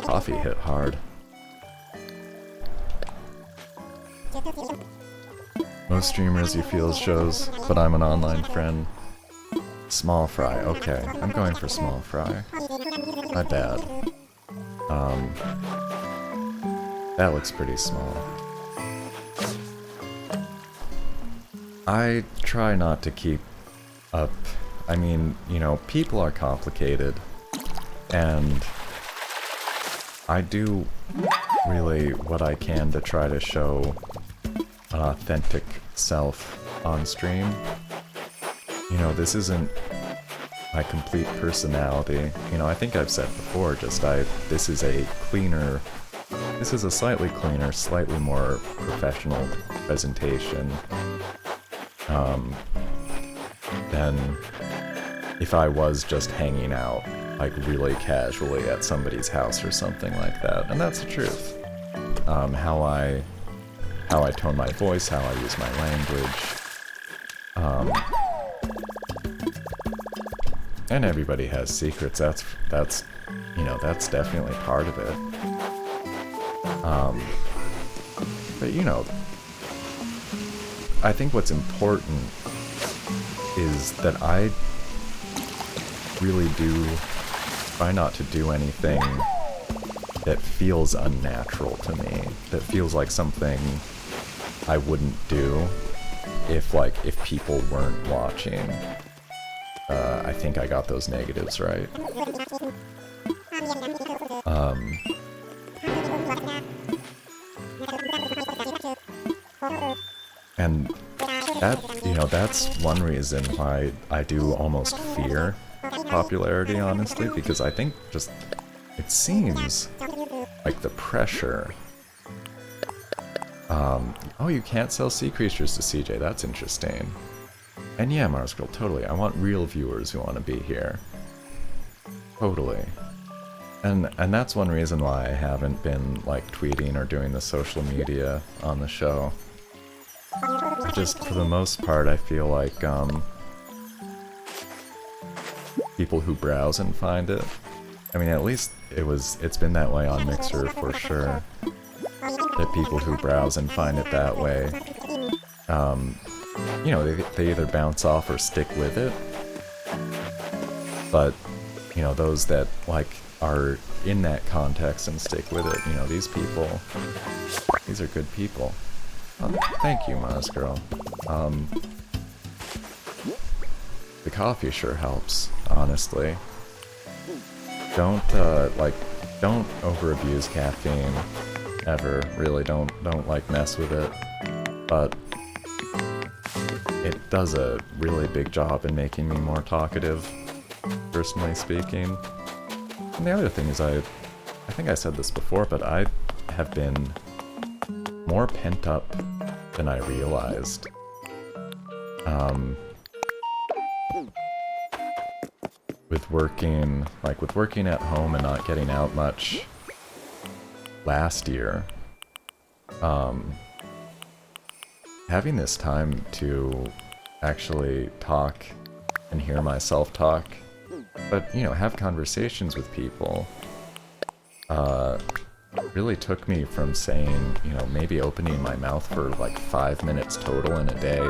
Speaker 1: Coffee hit hard. Most streamers you feel shows, but I'm an online friend. Small fry, okay. I'm going for small fry. My bad. That looks pretty small. I try not to keep up. I mean, you know, people are complicated, and I do really what I can to try to show an authentic self on stream. You know, this isn't my complete personality. You know, I think I've said before, just this is a slightly cleaner, slightly more professional presentation than if I was just hanging out, like, really casually at somebody's house or something like that. And that's the truth. How how I tone my voice, how I use my language. And everybody has secrets. That's you know, that's definitely part of it. But you know, I think what's important is that I really do try not to do anything that feels unnatural to me, that feels like something I wouldn't do if people weren't watching. I think I got those negatives right. And that, you know, that's one reason why I do almost fear popularity, honestly, because I think just, it seems like the pressure. Oh, you can't sell sea creatures to CJ, that's interesting. And yeah, Mars Girl, totally, I want real viewers who want to be here. Totally. And that's one reason why I haven't been, like, tweeting or doing the social media on the show. Just, for the most part, I feel like, people who browse and find it. I mean, at least it's been that way on Mixer for sure. That people who browse and find it that way, you know, they either bounce off or stick with it. But, you know, those that, like, are in that context and stick with it, you know, these people, these are good people. Thank you, Mars Girl. The coffee sure helps, honestly. Don't over-abuse caffeine, ever, really, don't, like, mess with it. But it does a really big job in making me more talkative, personally speaking. And the other thing is I think I said this before, but I have been more pent up than I realized. With working at home and not getting out much last year, having this time to actually talk and hear myself talk, but, you know, have conversations with people, really took me from saying, you know, maybe opening my mouth for like 5 minutes total in a day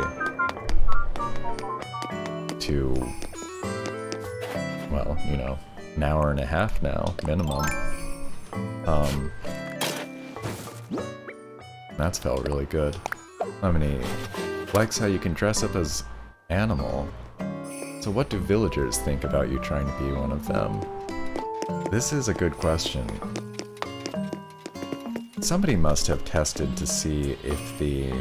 Speaker 1: to, well, you know, an hour and a half now, minimum. That's felt really good. Lemony likes how you can dress up as animal. So what do villagers think about you trying to be one of them? This is a good question. Somebody must have tested to see if the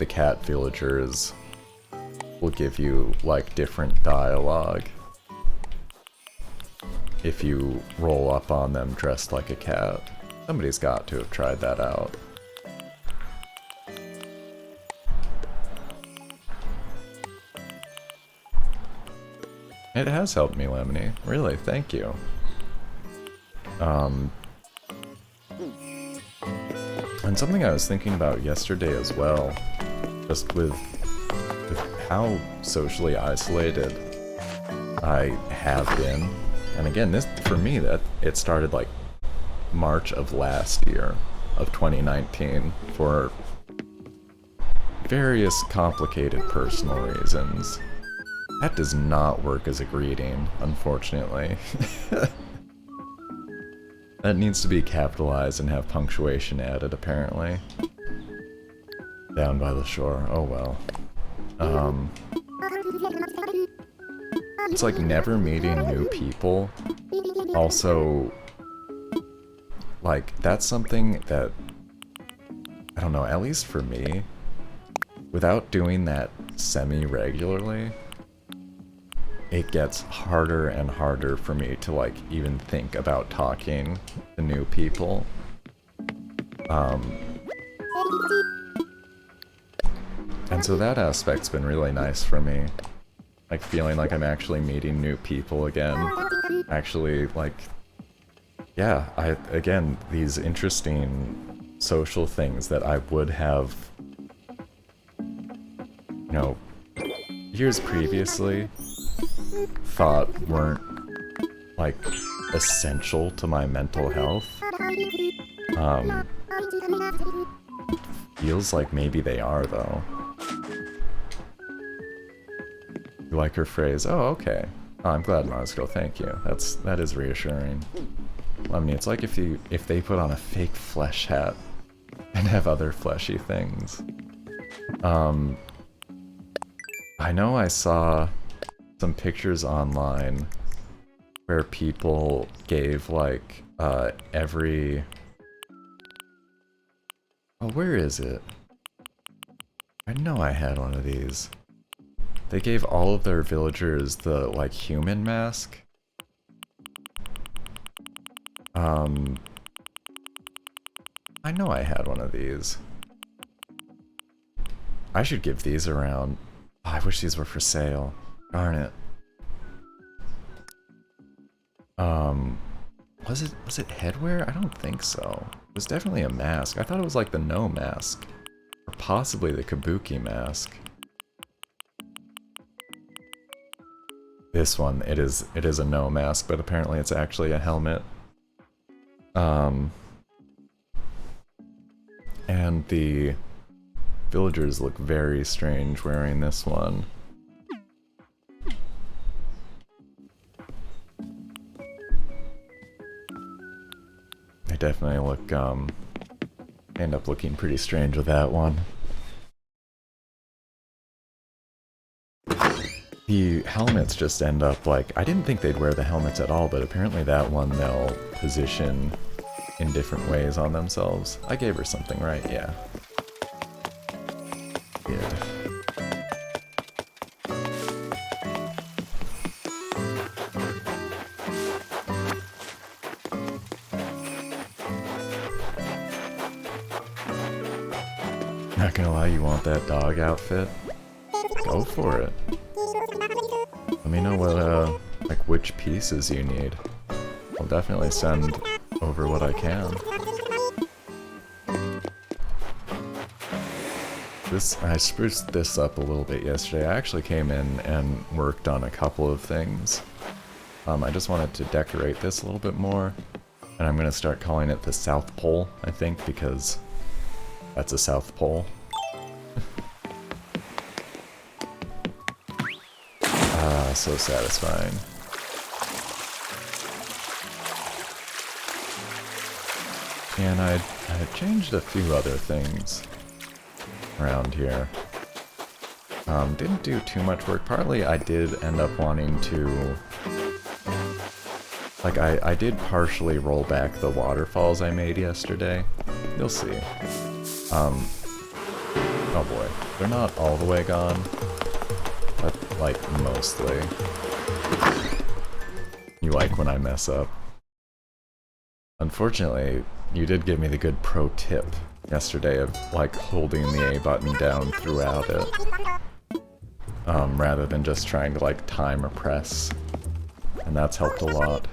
Speaker 1: cat villagers will give you, like, different dialogue if you roll up on them dressed like a cat. Somebody's got to have tried that out. It has helped me, Lemony. Really, thank you. And something I was thinking about yesterday as well, just with how socially isolated I have been. And again, this, for me, that it started like March of last year, of 2019, for various complicated personal reasons. That does not work as a greeting, unfortunately. That needs to be capitalized and have punctuation added, apparently. Down by the shore, oh well. It's like never meeting new people. Also, like, that's something that, I don't know, at least for me, without doing that semi-regularly, it gets harder and harder for me to, like, even think about talking to new people. And so that aspect's been really nice for me. Like, feeling like I'm actually meeting new people again. Actually, like, yeah, again, these interesting social things that I would have, you know, years previously thought weren't, like, essential to my mental health. Feels like maybe they are, though. You like her phrase? Oh, okay. Oh, I'm glad, Marsco. Thank you. That is reassuring. I mean, it's like if they put on a fake flesh hat and have other fleshy things. I know I saw some pictures online where people gave, like, every... Oh, where is it? I know I had one of these. They gave all of their villagers the, like, human mask. I know I had one of these. I should give these around. Oh, I wish these were for sale. Darn it. Was it headwear? I don't think so. It was definitely a mask. I thought it was like the no mask. Or possibly the kabuki mask. This one, it is a no mask, but apparently it's actually a helmet. And the villagers look very strange wearing this one. They definitely look, end up looking pretty strange with that one. The helmets just end up like, I didn't think they'd wear the helmets at all, but apparently that one they'll position in different ways on themselves. I gave her something, right? Yeah. Good. Not gonna lie, you want that dog outfit? Go for it. Let me know what, like, which pieces you need. I'll definitely send over what I can. I spruced this up a little bit yesterday. I actually came in and worked on a couple of things. I just wanted to decorate this a little bit more, and I'm gonna start calling it the South Pole, I think, because that's a South Pole. So satisfying. And I changed a few other things around here. Didn't do too much work. Partly I did end up wanting to... Like, I did partially roll back the waterfalls I made yesterday. You'll see. Oh boy. They're not all the way gone. But, like, mostly. You like when I mess up. Unfortunately, you did give me the good pro tip yesterday of, like, holding the A button down throughout it. Rather than just trying to, like, time or press. And that's helped a lot.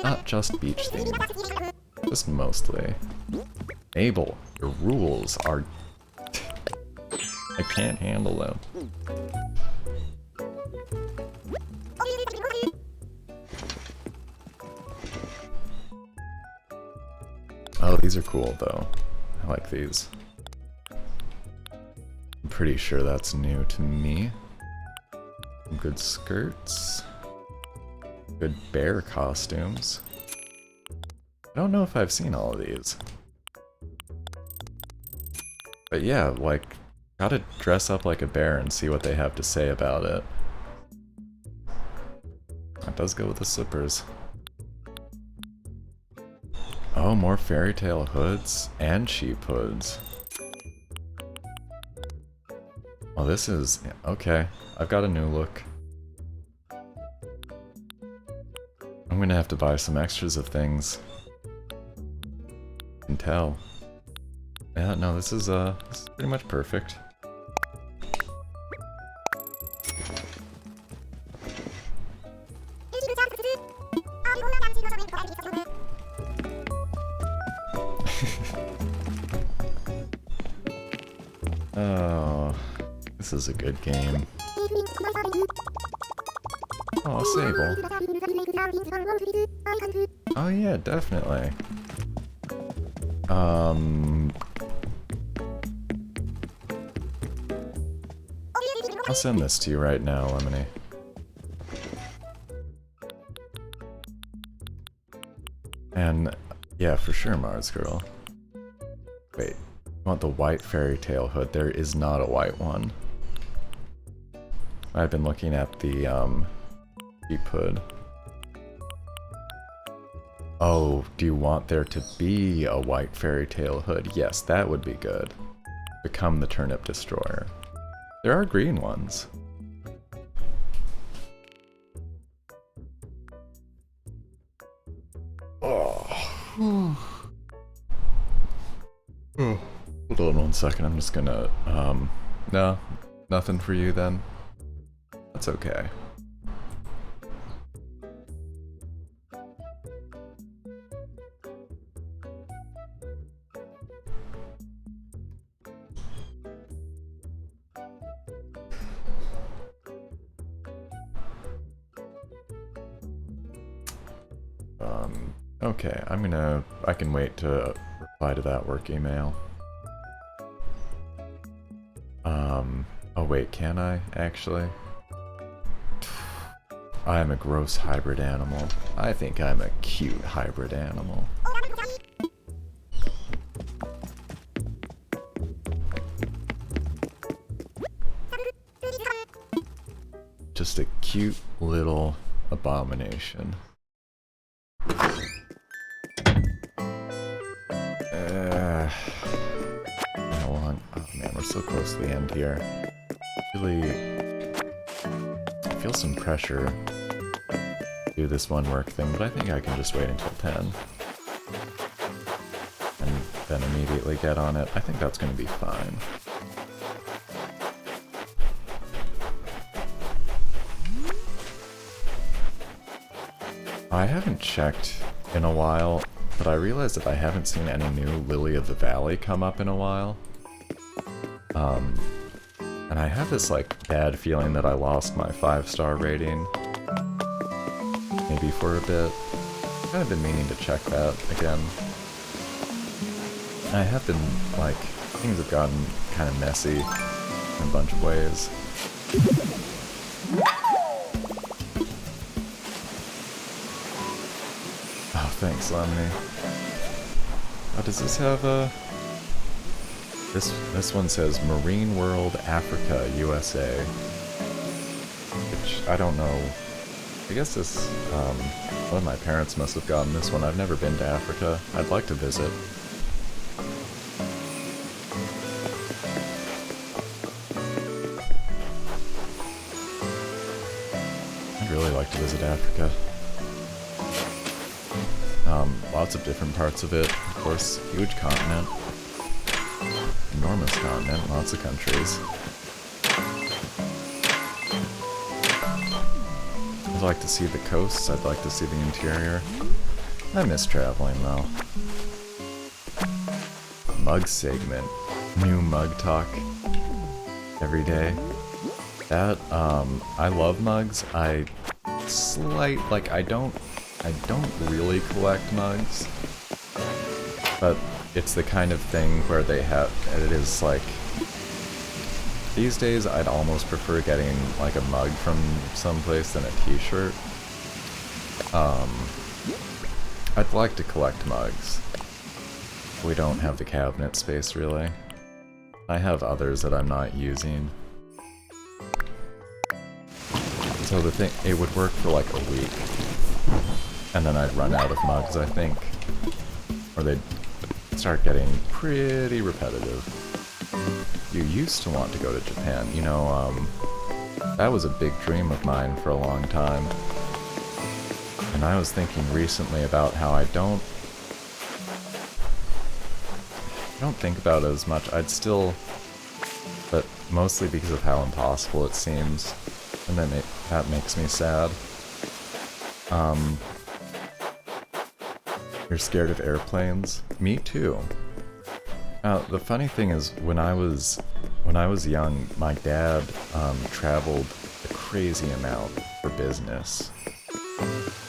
Speaker 1: Not just beach theme. Just mostly. Abel, your rules are... I can't handle them. Oh, these are cool, though. I like these. I'm pretty sure that's new to me. Some good skirts. Good bear costumes. I don't know if I've seen all of these. But yeah, like, gotta dress up like a bear and see what they have to say about it. That does go with the slippers. Oh, more fairy tale hoods and sheep hoods. Oh, this is... okay, I've got a new look. I'm gonna have to buy some extras of things. I can tell. Yeah, no, this is pretty much perfect. Oh, this is a good game. Oh, Sable. Oh yeah, definitely. I'll send this to you right now, Lemony. And yeah, for sure, Mars Girl. Wait, you want the white fairy tale hood? There is not a white one. I've been looking at the deep hood. Oh, do you want there to be a white fairy tale hood? Yes, that would be good. Become the Turnip Destroyer. There are green ones. Oh. Hold on one second, I'm just gonna, no, nothing for you then. That's okay. Okay, I can wait to reply to that work email. Oh wait, can I, actually? I'm a gross hybrid animal. I think I'm a cute hybrid animal. Just a cute little abomination. Oh man, we're so close to the end here. Really, I feel some pressure to do this one work thing, but I think I can just wait until 10. And then immediately get on it. I think that's going to be fine. I haven't checked in a while, but I realized that I haven't seen any new Lily of the Valley come up in a while. And I have this, like, bad feeling that I lost my 5-star rating. Maybe for a bit. I've kind of been meaning to check that again. I have been, like, things have gotten kind of messy in a bunch of ways. Oh, thanks, Lemony. Oh, does this have a... This one says Marine World, Africa, USA. Which, I don't know. I guess this, one of my parents must have gotten this one. I've never been to Africa. I'd like to visit. I'd really like to visit Africa. Lots of different parts of it. Of course, huge continent. Enormous continent, lots of countries. I'd like to see the coasts, I'd like to see the interior. I miss traveling though. Mug segment. New mug talk. Every day. That, I love mugs. I don't really collect mugs. But it's the kind of thing where they have, it is like, these days I'd almost prefer getting like a mug from someplace than a t-shirt. I'd like to collect mugs. We don't have the cabinet space really. I have others that I'm not using. So the thing, it would work for like a week. And then I'd run out of mugs, I think. Or they'd start getting pretty repetitive. You used to want to go to Japan, you know, that was a big dream of mine for a long time. And I was thinking recently about how I don't think about it as much. I'd still, but mostly because of how impossible it seems. And then that makes me sad. You're scared of airplanes? Me too. The funny thing is, when I was when I was young, my dad traveled a crazy amount for business.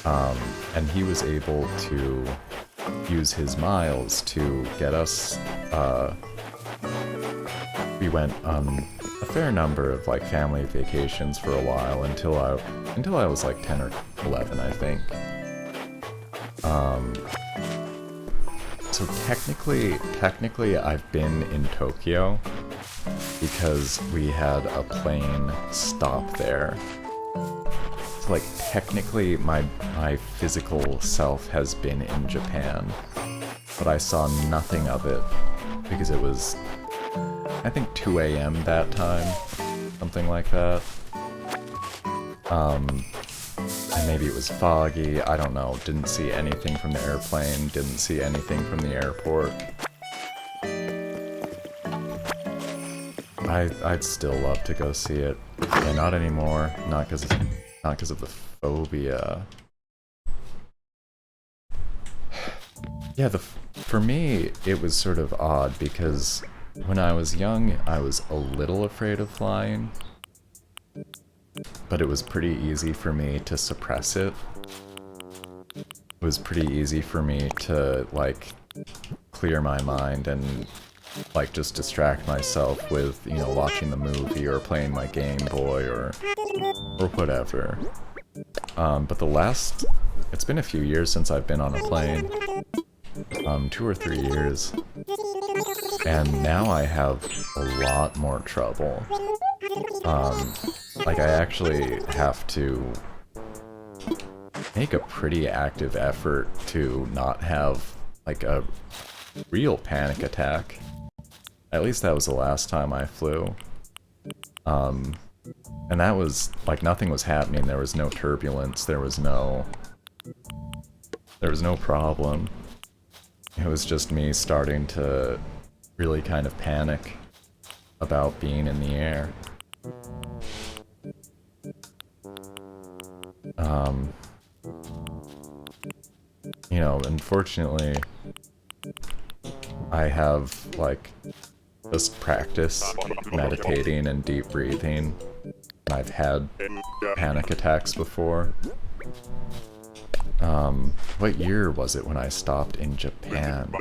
Speaker 1: And he was able to use his miles to get us, we went a fair number of like family vacations for a while until I was like 10 or 11, I think. So technically I've been in Tokyo because we had a plane stop there. So like technically my physical self has been in Japan, but I saw nothing of it because it was, I think, 2 a.m. that time, something like that. And maybe it was foggy, I don't know, didn't see anything from the airplane, didn't see anything from the airport. I'd still love to go see it. Yeah, not anymore, not because of the phobia. Yeah, for me, it was sort of odd because when I was young, I was a little afraid of flying. But it was pretty easy for me to suppress it. It was pretty easy for me to, like, clear my mind and, like, just distract myself with, you know, watching the movie or playing my Game Boy or whatever. But it's been a few years since I've been on a plane. 2 or 3 years. And now I have a lot more trouble. Like, I actually have to make a pretty active effort to not have, like, a real panic attack. At least that was the last time I flew. And that was, like, nothing was happening. There was no turbulence. There was no problem. It was just me starting to really kind of panic about being in the air. You know, unfortunately, I have, like, just practice meditating and deep breathing. I've had panic attacks before. What year was it when I stopped in Japan?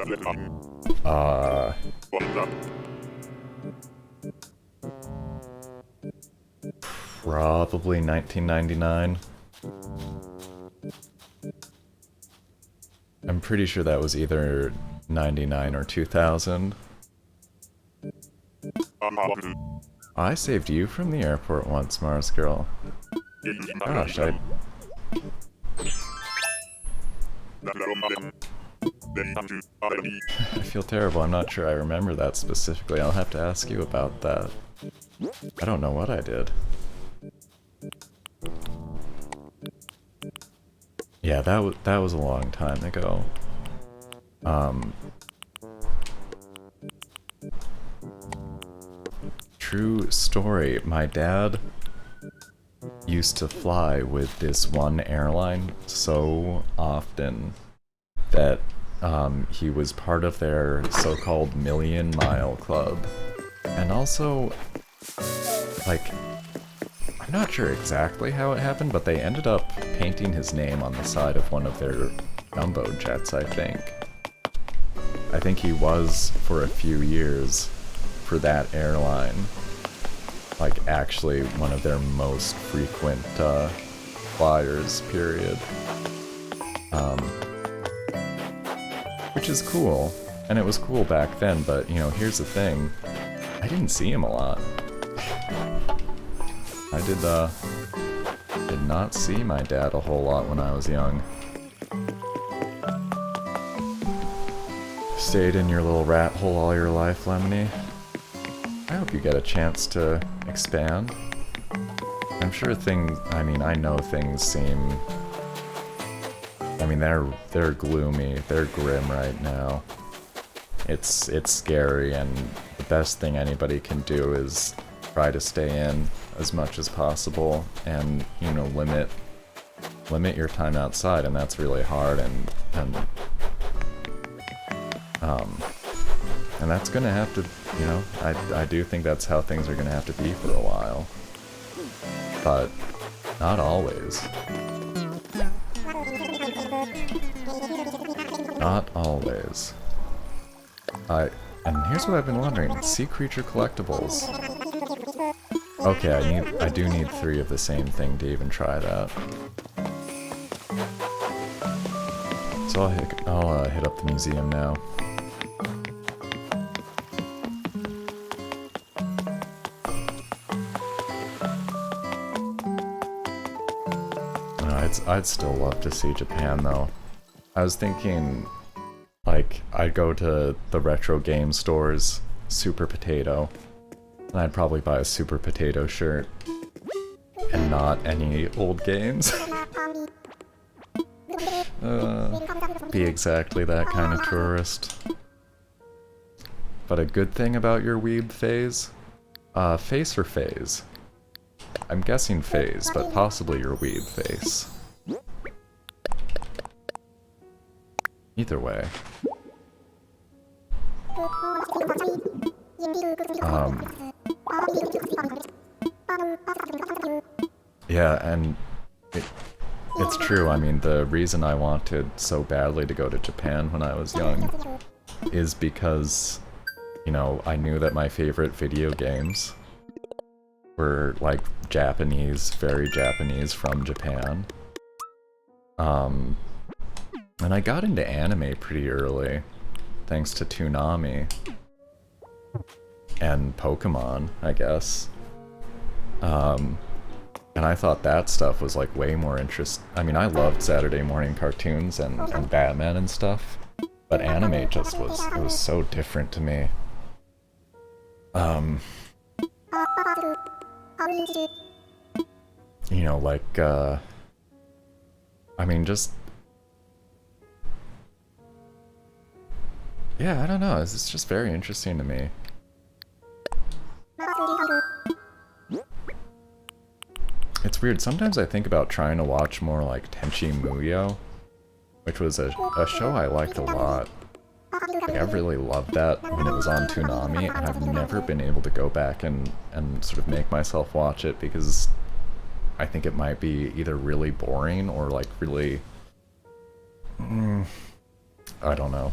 Speaker 1: Probably 1999. I'm pretty sure that was either 99 or 2000. I saved you from the airport once, Mars Girl. Gosh, I feel terrible. I'm not sure I remember that specifically. I'll have to ask you about that. I don't know what I did. Yeah, that was a long time ago. True story. My dad used to fly with this one airline so often that he was part of their so-called million-mile club. And also, like, I'm not sure exactly how it happened, but they ended up painting his name on the side of one of their jumbo jets, I think. I think he was, for a few years, for that airline, like, actually one of their most frequent flyers, period. Which is cool, and it was cool back then, but, you know, here's the thing. I didn't see him a lot. I did not see my dad a whole lot when I was young. Stayed in your little rat hole all your life, Lemony. I hope you get a chance to expand. I'm sure I know things seem... I mean, they're gloomy, they're grim right now. It's scary, and the best thing anybody can do is try to stay in as much as possible and, you know, limit your time outside, and that's really hard, and that's gonna have to You know, I do think that's how things are gonna have to be for a while. But not always. Not always. And here's what I've been wondering. Sea creature collectibles. Okay, I do need 3 of the same thing to even try that. So I'll hit up the museum now. I'd still love to see Japan though. I was thinking, like, I'd go to the retro game stores, Super Potato, and I'd probably buy a Super Potato shirt, and not any old games. Be exactly that kind of tourist. But a good thing about your weeb phase? Face or phase? I'm guessing phase, but possibly your weeb face. Either way. Yeah, and it's true. I mean, the reason I wanted so badly to go to Japan when I was young is because, you know, I knew that my favorite video games were, like, Japanese, very Japanese from Japan. And I got into anime pretty early, thanks to Toonami. And Pokemon, I guess. And I thought that stuff was, like, way more I mean, I loved Saturday morning cartoons and Batman and stuff, but anime just it was so different to me. You know, like, I mean, just... Yeah, I don't know, it's just very interesting to me. It's weird, sometimes I think about trying to watch more like Tenchi Muyo, which was a show I liked a lot. Like, I really loved that when it was on Toonami, and I've never been able to go back and sort of make myself watch it because I think it might be either really boring or like really... I don't know.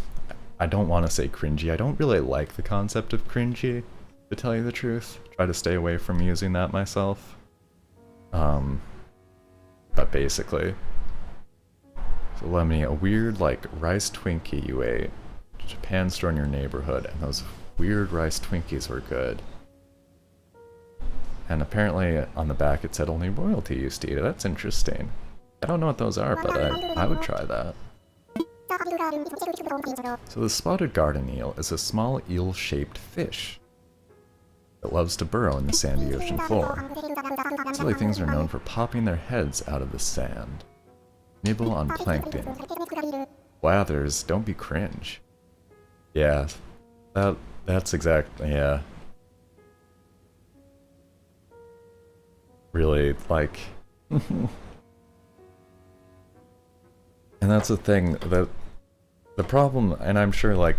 Speaker 1: I don't want to say cringy. I don't really like the concept of cringy, to tell you the truth. Try to stay away from using that myself. But basically. So Lemony, a weird, like, rice Twinkie you ate. Japan store in your neighborhood, and those weird rice Twinkies were good. And apparently on the back it said only royalty used to eat it. That's interesting. I don't know what those are, but I would try that. So the spotted garden eel is a small eel-shaped fish that loves to burrow in the sandy ocean floor. Silly things are known for popping their heads out of the sand. Nibble on plankton. Blathers, don't be cringe. Yeah, that's exactly, yeah. Really, like... And that's the thing, that the problem, and I'm sure, like,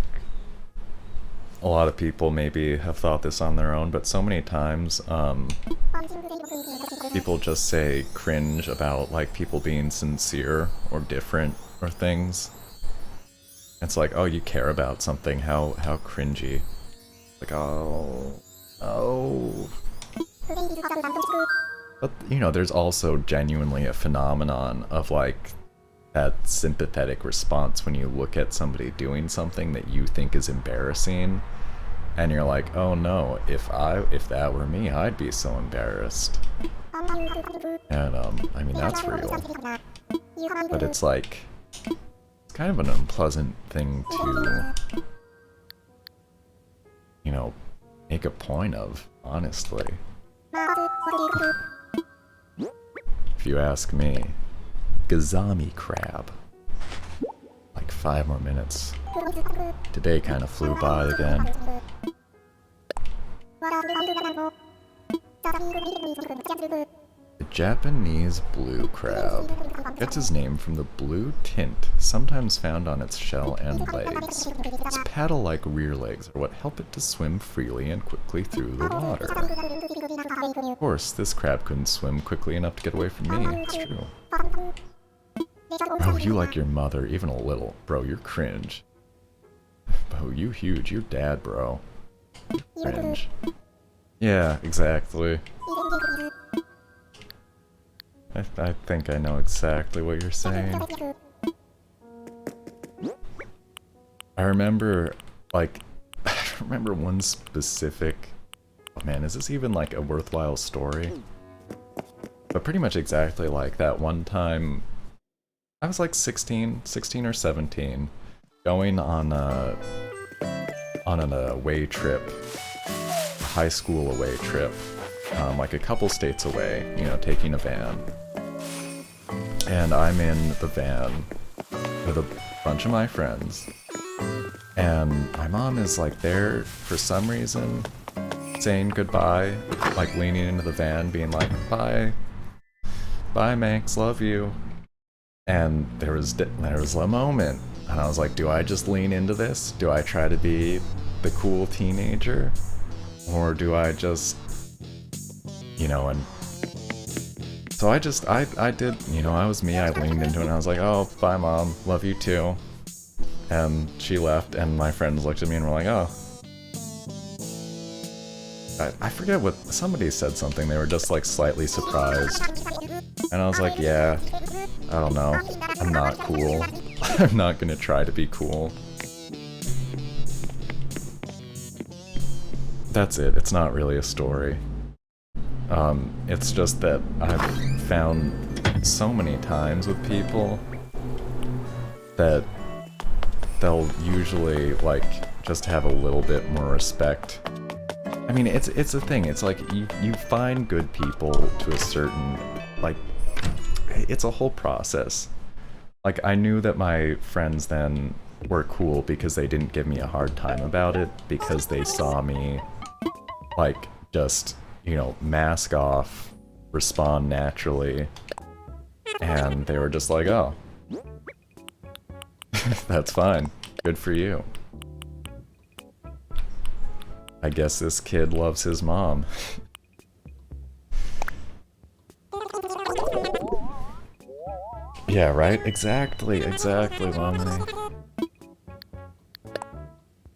Speaker 1: a lot of people maybe have thought this on their own, but so many times, people just say cringe about, like, people being sincere or different or things. It's like, oh, you care about something, how cringy. Like, oh. But, you know, there's also genuinely a phenomenon of, like, that sympathetic response when you look at somebody doing something that you think is embarrassing, and you're like, oh no, if that were me, I'd be so embarrassed. And, I mean, that's real. But it's like, it's kind of an unpleasant thing to, you know, make a point of, honestly. If you ask me. Gazami crab. Like 5 more minutes. Today kind of flew by again. The Japanese blue crab. Gets his name from the blue tint sometimes found on its shell and legs. Its paddle-like rear legs are what help it to swim freely and quickly through the water. Of course, this crab couldn't swim quickly enough to get away from me. It's true. Bro, you like your mother, even a little. Bro, you're cringe. Bro, you huge. You're dad, bro. Cringe. Yeah, exactly. I think I know exactly what you're saying. I remember, like, I remember one specific... Oh man, is this even, like, a worthwhile story? But pretty much exactly like that one time... I was like 16 or 17, going on an away trip, a high school away trip, like a couple states away, you know, taking a van. And I'm in the van with a bunch of my friends, and my mom is like there for some reason, saying goodbye, like leaning into the van, being like, bye, Max, love you. And there was a moment, and I was like, do I just lean into this? Do I try to be the cool teenager? Or do I just, you know, and so I did, you know, I was me, I leaned into it, and I was like, oh, bye mom, love you too. And she left, and my friends looked at me and were like, oh. I forget what, somebody said something, they were just like slightly surprised. And I was like, yeah, I don't know, I'm not cool. I'm not gonna try to be cool. That's it, it's not really a story. It's just that I've found so many times with people that they'll usually, like, just have a little bit more respect. I mean, it's a thing, it's like, you find good people to a certain, like, it's a whole process. Like, I knew that my friends then were cool because they didn't give me a hard time about it, because they saw me, like, just, you know, mask off, respond naturally, and they were just like, oh, that's fine, good for you. I guess this kid loves his mom. Yeah, right? Exactly, Lonely.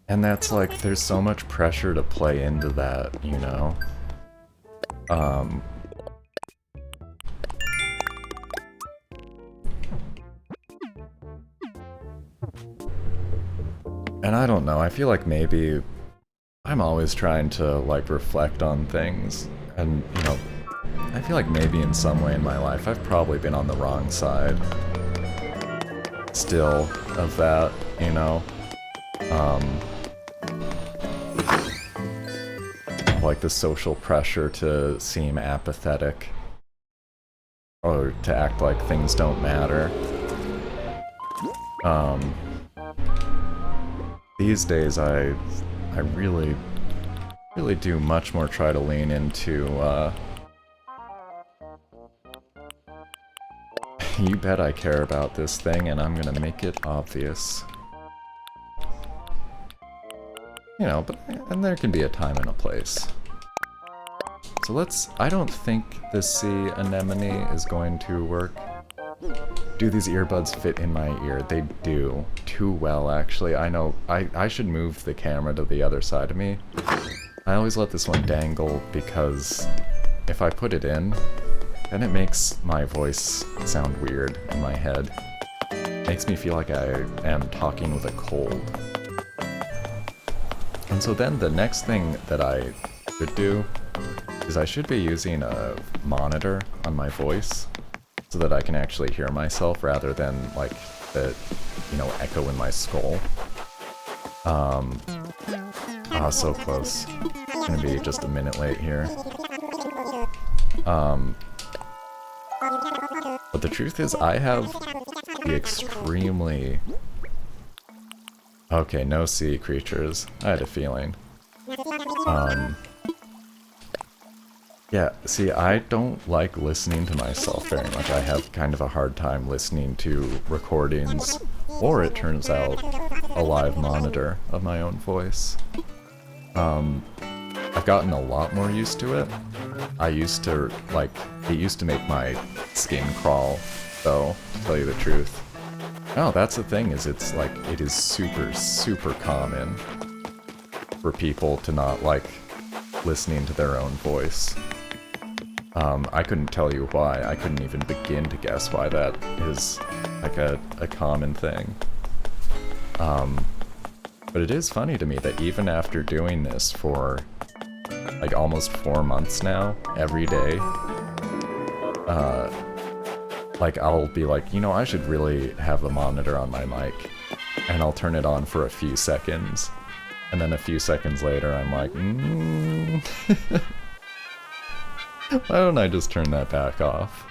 Speaker 1: And that's like, there's so much pressure to play into that, you know? And I don't know, I feel like maybe I'm always trying to, like, reflect on things, and, you know, I feel like maybe in some way in my life I've probably been on the wrong side still of that, you know? Like the social pressure to seem apathetic, or to act like things don't matter. These days I really do much more try to lean into, you bet I care about this thing, and I'm gonna make it obvious. You know, but, and there can be a time and a place. So let's, I don't think the sea anemone is going to work. Do these earbuds fit in my ear? They do. Too well, actually. I know, I should move the camera to the other side of me. I always let this one dangle because if I put it in, then it makes my voice sound weird in my head. Makes me feel like I am talking with a cold. And so then the next thing that I should do is I should be using a monitor on my voice so that I can actually hear myself rather than, like, the, you know, echo in my skull. So close. It's gonna be just a minute late here. But the truth is, I have the extremely... Okay, no sea creatures. I had a feeling. Yeah, see, I don't like listening to myself very much. I have kind of a hard time listening to recordings, or it turns out, a live monitor of my own voice. I've gotten a lot more used to it. I used to, like, it used to make my skin crawl, though, to tell you the truth. No, that's the thing, is it's like, it is super, super common for people to not like listening to their own voice. I couldn't tell you why. I couldn't even begin to guess why that is like a common thing. But it is funny to me that even after doing this for like almost 4 months now, every day, like I'll be like, you know, I should really have a monitor on my mic, and I'll turn it on for a few seconds, and then a few seconds later I'm like, why don't I just turn that back off?